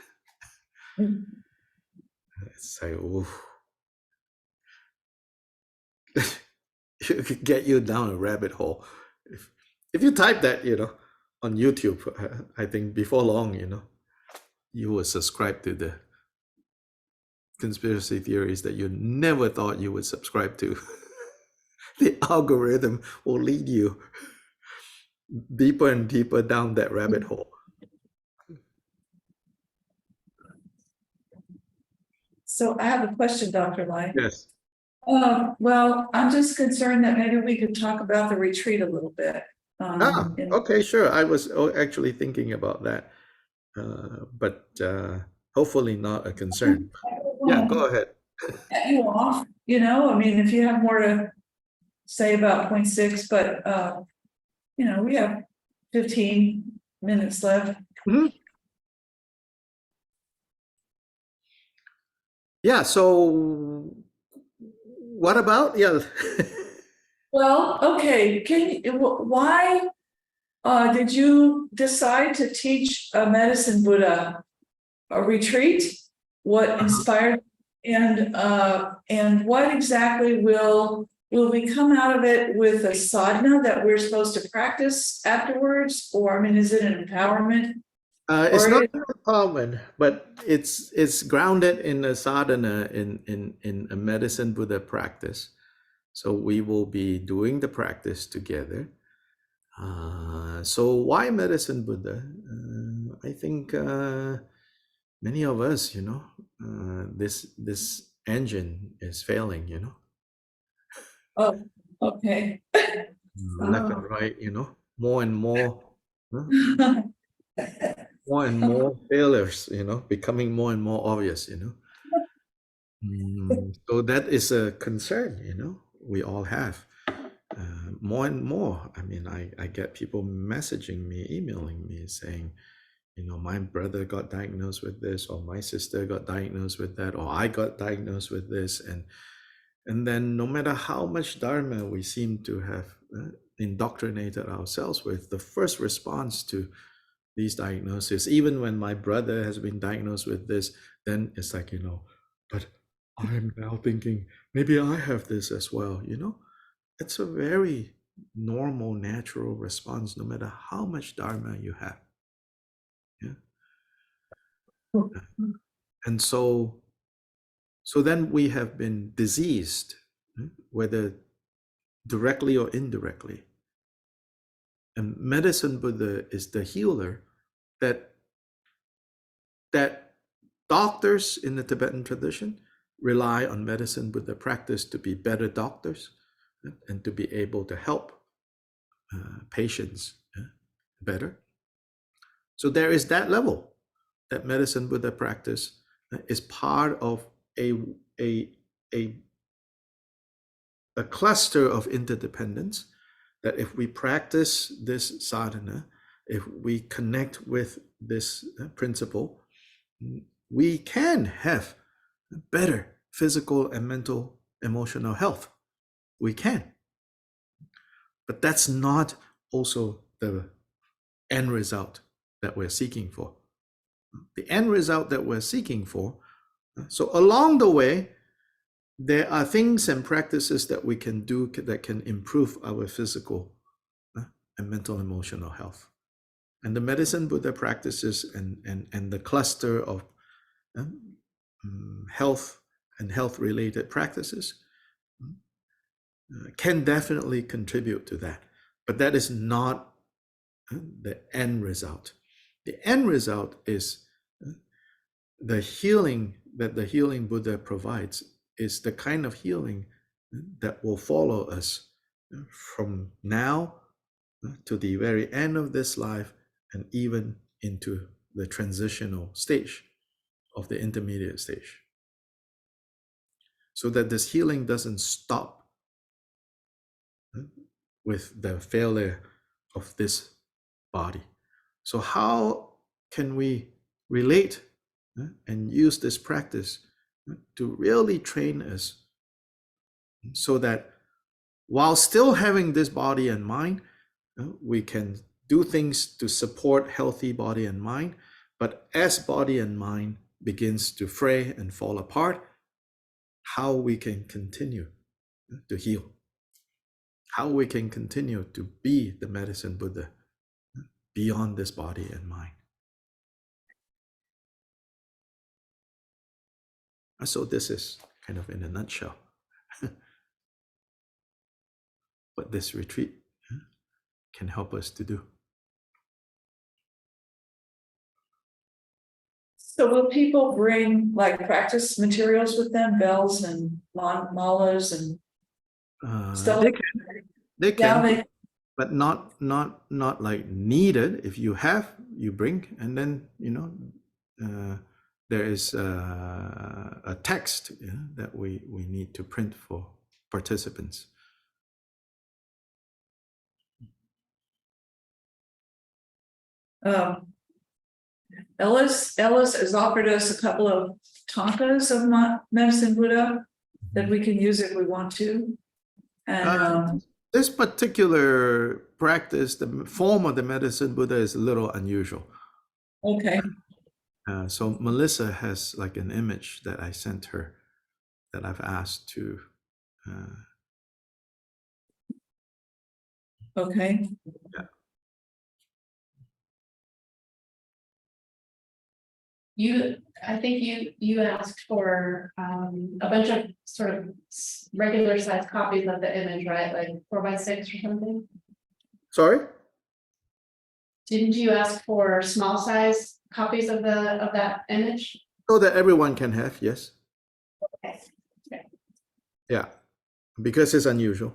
It's like, oh, it could get you down a rabbit hole. If you type that, on YouTube, I think before long, you will subscribe to the conspiracy theories that you never thought you would subscribe to. The algorithm will lead you deeper and deeper down that rabbit hole. So I have a question, Dr. Lai. Yes. Well, I'm just concerned that maybe we could talk about the retreat a little bit. Okay, sure. I was actually thinking about that, but hopefully not a concern. Yeah, go ahead. Cut you off, I mean, if you have more to say about 0.6, but we have 15 minutes left. Mhm. Yeah, so what about, yeah. Well, okay, why did you decide to teach a medicine Buddha a retreat? What inspired, and what exactly will we come out of it with a sadhana that we're supposed to practice afterwards? Or, I mean, is it an empowerment? It's not empowerment, but it's grounded in a sadhana, in a medicine Buddha practice. So we will be doing the practice together. So why medicine Buddha? I think many of us, this engine is failing, Oh, okay. left and right, more and more, more and more failures, becoming more and more obvious, So that is a concern, we all have. More and more. I mean, I get people messaging me, emailing me saying, my brother got diagnosed with this, or my sister got diagnosed with that, or I got diagnosed with this. And then no matter how much Dharma we seem to have indoctrinated ourselves with, the first response to these diagnoses, even when my brother has been diagnosed with this, then it's like, but I'm now thinking, maybe I have this as well, It's a very normal, natural response, no matter how much Dharma you have. Yeah. And so then we have been diseased, whether directly or indirectly. And medicine Buddha is the healer that doctors in the Tibetan tradition rely on medicine Buddha practice to be better doctors and to be able to help patients better. So there is that level that medicine Buddha practice is part of a cluster of interdependence, that if we practice this sadhana, if we connect with this principle, we can have better physical and mental, emotional health. We can. But that's not also the end result that we're seeking for. The end result that we're seeking for, so along the way, there are things and practices that we can do that can improve our physical and mental emotional health. And the medicine Buddha practices and the cluster of health and health-related practices can definitely contribute to that. But that is not the end result. The end result is the healing that the healing Buddha provides is the kind of healing that will follow us from now to the very end of this life, and even into the transitional stage of the intermediate stage, so that this healing doesn't stop with the failure of this body. So how can we relate and use this practice to really train us so that while still having this body and mind, we can do things to support healthy body and mind, but as body and mind begins to fray and fall apart, how we can continue to heal, how we can continue to be the medicine Buddha beyond this body and mind. So this is kind of in a nutshell what this retreat can help us to do. So will people bring like practice materials with them, bells and malas and stuff? They Yeah, can, but not like needed. If you have, you bring, and then there is a text that we need to print for participants. Ellis has offered us a couple of tankas of medicine Buddha that we can use if we want to. And this particular practice, the form of the medicine Buddha, is a little unusual. okay. So Melissa has like an image that I sent her that I've asked to. Okay. Yeah. I think you asked for a bunch of sort of regular size copies of the image, right? Like 4x6 or something. Sorry? Didn't you ask for small size copies of that image? So that everyone can have, yes. Okay. Yeah, because it's unusual.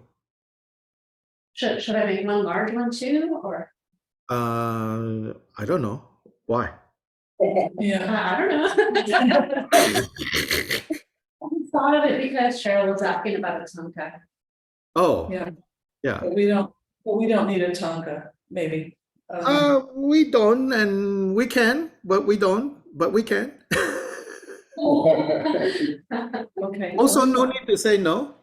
Should I make one large one too, or? I don't know. Why? Yeah. I don't know. I thought of it because Cheryl was asking about a tonka. Oh, Yeah. yeah. But we don't need a tanka, maybe. We don't, and we can, but we don't, but we can. Okay. Also, no need to say no.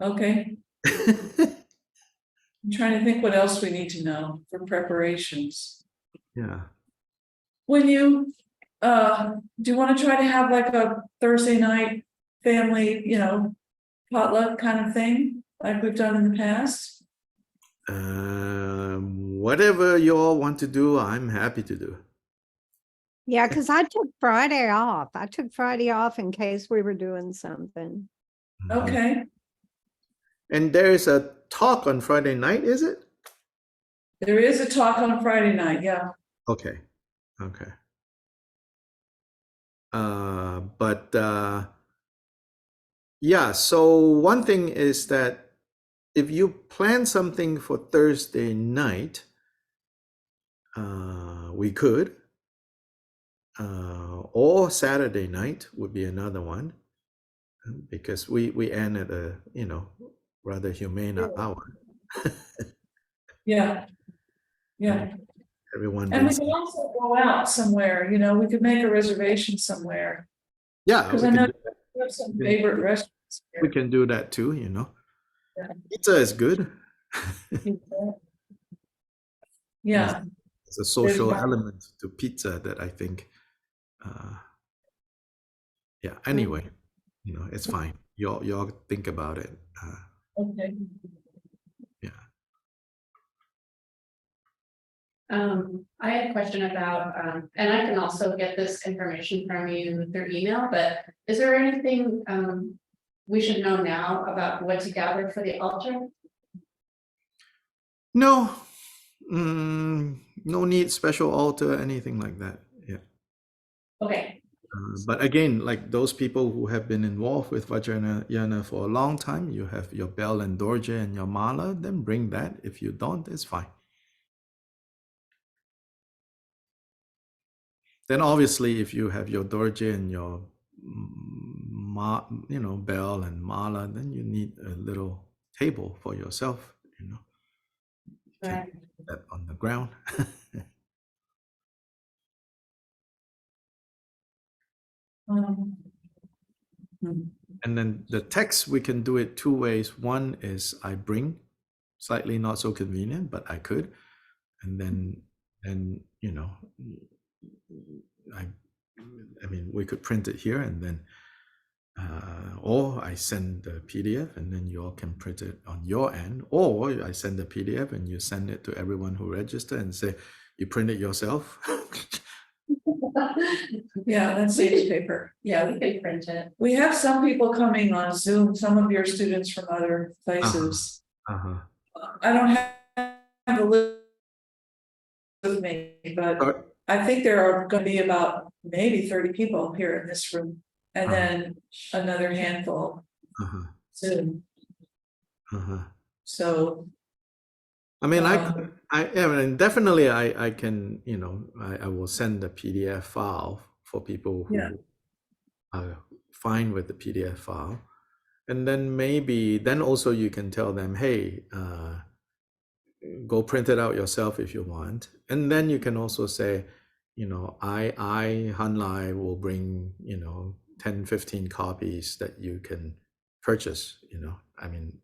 Okay. I'm trying to think what else we need to know for preparations. Yeah. When you do you want to try to have like a Thursday night family, potluck kind of thing, like we've done in the past? Whatever you all want to do, I'm happy to do. Yeah, because I took Friday off. I took Friday off in case we were doing something. Okay. And there is a talk on Friday night, is it? There is a talk on Friday night, yeah. Okay. Okay. Yeah, so one thing is that if you plan something for Thursday night, we could, or Saturday night would be another one, because we end at a rather humane hour. Yeah. Yeah. Everyone And we brings, can also go out somewhere, we could make a reservation somewhere. yeah, Because we I can know do that. we have some favorite restaurants We here. can do that too, Yeah. Pizza is good. Yeah. It's a social There's- element to pizza that I think, anyway, it's fine. Y'all think about it. Okay. Yeah. I had a question about, and I can also get this information from you through email, but is there anything we should know now about what to gather for the altar? No, no need special altar, anything like that. Yeah. Okay. But again, like those people who have been involved with Vajrayana for a long time, you have your bell and dorje and your mala, then bring that. If you don't, it's fine. Then obviously, if you have your dorje and your bell and mala, then you need a little table for yourself. You can Right. put that on the ground. Um, hmm. And then the text, we can do it two ways. One is I bring, slightly not so convenient, but I could. And then I mean, we could print it here and then, or I send the PDF and then you all can print it on your end, or I send the PDF and you send it to everyone who register and say, you print it yourself. Yeah, that saves paper. Yeah, we can print it. We have some people coming on Zoom, some of your students from other places. Uh-huh. I don't have a list with me, but I think there are going to be about maybe 30 people here in this room, and then another handful Uh-huh. soon. Uh-huh. So I mean, I mean, definitely I can, I will send the PDF file for people who Yeah. are fine with the PDF file. And then then also you can tell them, hey, go print it out yourself if you want. And then you can also say, Han Lai will bring, 10, 15 copies that you can purchase, I mean,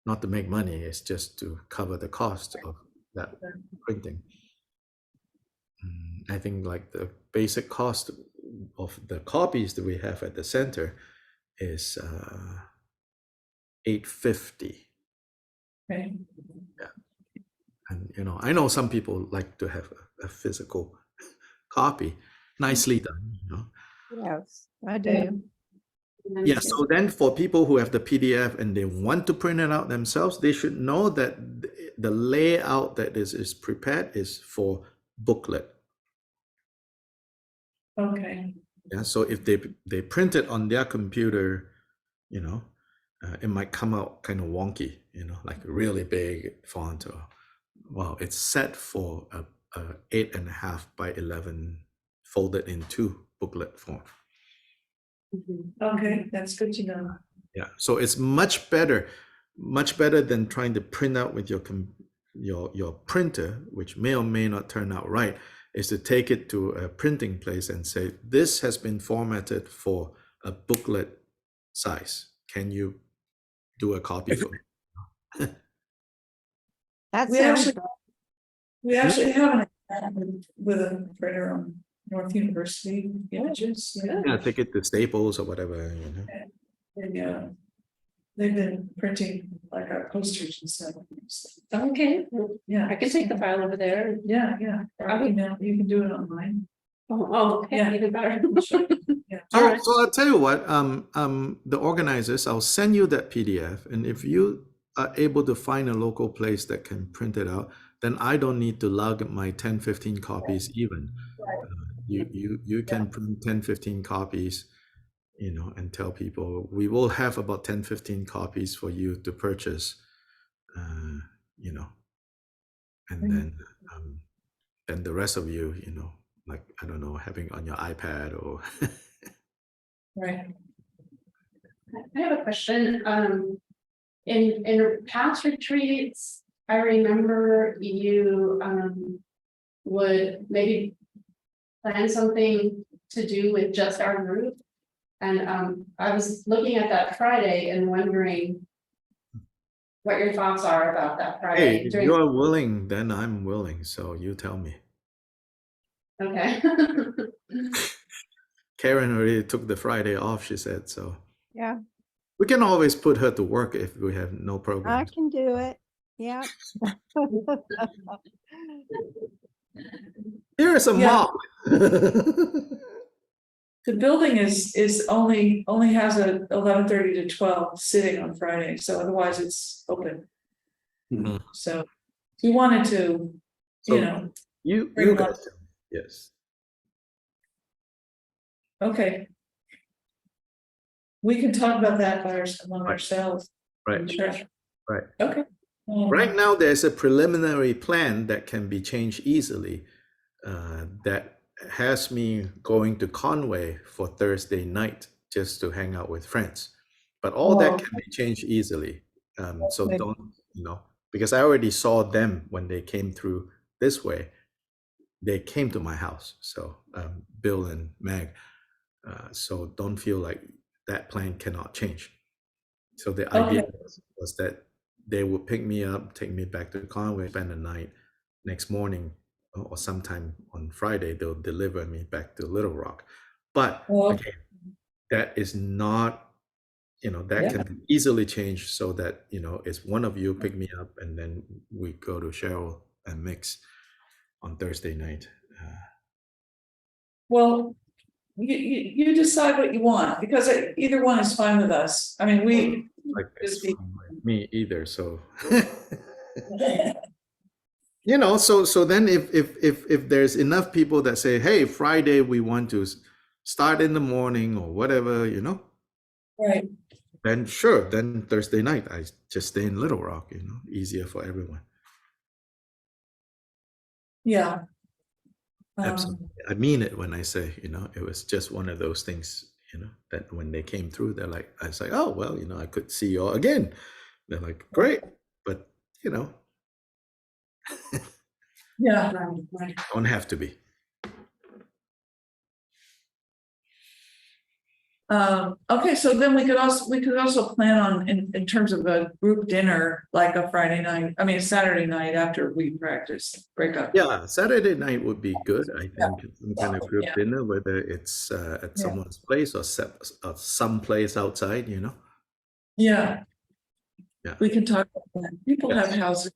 not to make money, it's just to cover the cost of that printing. I think like the basic cost of the copies that we have at the center is $850. okay. And I know some people like to have a physical copy, nicely done. Yes, I do. Yeah. So then, for people who have the PDF and they want to print it out themselves, they should know that the layout that is prepared is for booklet. Okay. Yeah. So if they print it on their computer, it might come out kind of wonky, like a really big font, or well, it's set for a 8.5 by 11 folded in two booklet form. Okay, that's good to know. Yeah, so it's much better than trying to print out with your printer, which may or may not turn out right, is to take it to a printing place and say, this has been formatted for a booklet size. Can you do a copy for me? That We sounds actually, we actually have an account with a printer on North University Images. Yeah. Yeah, take it to Staples or whatever. They've been printing like our posters and stuff. Okay, Yeah. I can take the file over there. Yeah, yeah. Or email, you can do it online. Okay, Yeah. even better. Yeah. So I'll tell you what, the organizers, I'll send you that PDF, and if you are able to find a local place that can print it out, then I don't need to lug my 10, 15 copies even. You can print 10, 15 copies, and tell people we will have about 10, 15 copies for you to purchase, and then the rest of you, like, I don't know, having on your iPad or Right. I have a question. In past retreats, I remember you would maybe plan something to do with just our group. And I was looking at that Friday and wondering what your thoughts are about that hey, Friday. if you're willing, then I'm willing. So you tell me. Okay. Karen already took the Friday off, she said. So yeah, we can always put her to work if we have no I program. can do it. Yeah. Here is a Yeah. mop. The building is only has a 11:30 to 12 sitting on Friday, so otherwise it's open. Mhm. So if you wanted to, So you bring guys, yes. okay. We can talk about that among Right. ourselves. Right. Sure. Right. Okay. Right now, there's a preliminary plan that can be changed easily, that has me going to Conway for Thursday night just to hang out with friends. But all that can be changed easily. So Okay. don't, because I already saw them when they came through this way. They came to my house. So Bill and Meg. So don't feel like that plan cannot change. So the idea was that they would pick me up, take me back to Conway, spend the night. Next morning or sometime on Friday, they'll deliver me back to Little Rock. But again, that is not, that can be easily changed so that, it's one of you pick me up and then we go to Cheryl and mix on Thursday night. Well, you decide what you want, because either one is fine with us. I mean, we Like it's just be. fine with me either. So, so then if there's enough people that say, hey, Friday we want to start in the morning or whatever, Right. then sure, then Thursday night I just stay in Little Rock, easier for everyone. Yeah. Absolutely. I mean it when I say, it was just one of those things, that when they came through, they're like, I was like, oh, well, I could see you all again. They're like, great. But, Yeah. don't have to be. Okay, so then we could also plan on in terms of a group dinner, like a Saturday night after we practice, break up. Yeah, Saturday night would be good. I think some kind of group dinner, whether it's at someone's place or some place outside, Yeah. Yeah. We can talk about that. People Yes. have houses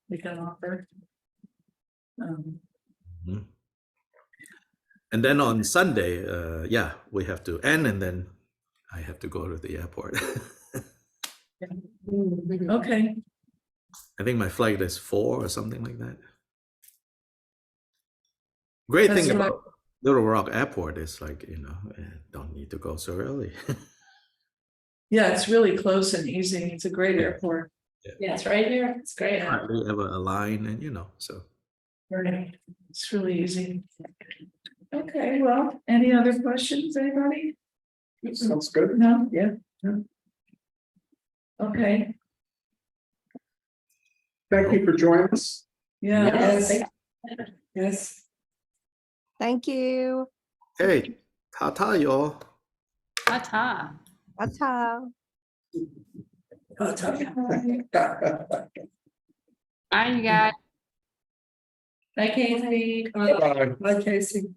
we can offer. Mhm. And then on Sunday, we have to end, and then I have to go to the airport. Okay. I think my flight is 4 or something like that. Great That's thing right. about Little Rock Airport is like, don't need to go so early. Yeah, it's really close and easy. It's a great airport. Yeah, it's right here. It's great. Hardly ever a line, and so. Right. It's really easy. Okay, well, any other questions, anybody? Sounds good. No, yeah. No. Okay, Thank you for joining us. yeah. Yes. Yes. Thank you. Hey, ta-ta, y'all. Ta-ta. That's how. Bye, you guys. Bye, Casey. Bye. Bye, Casey.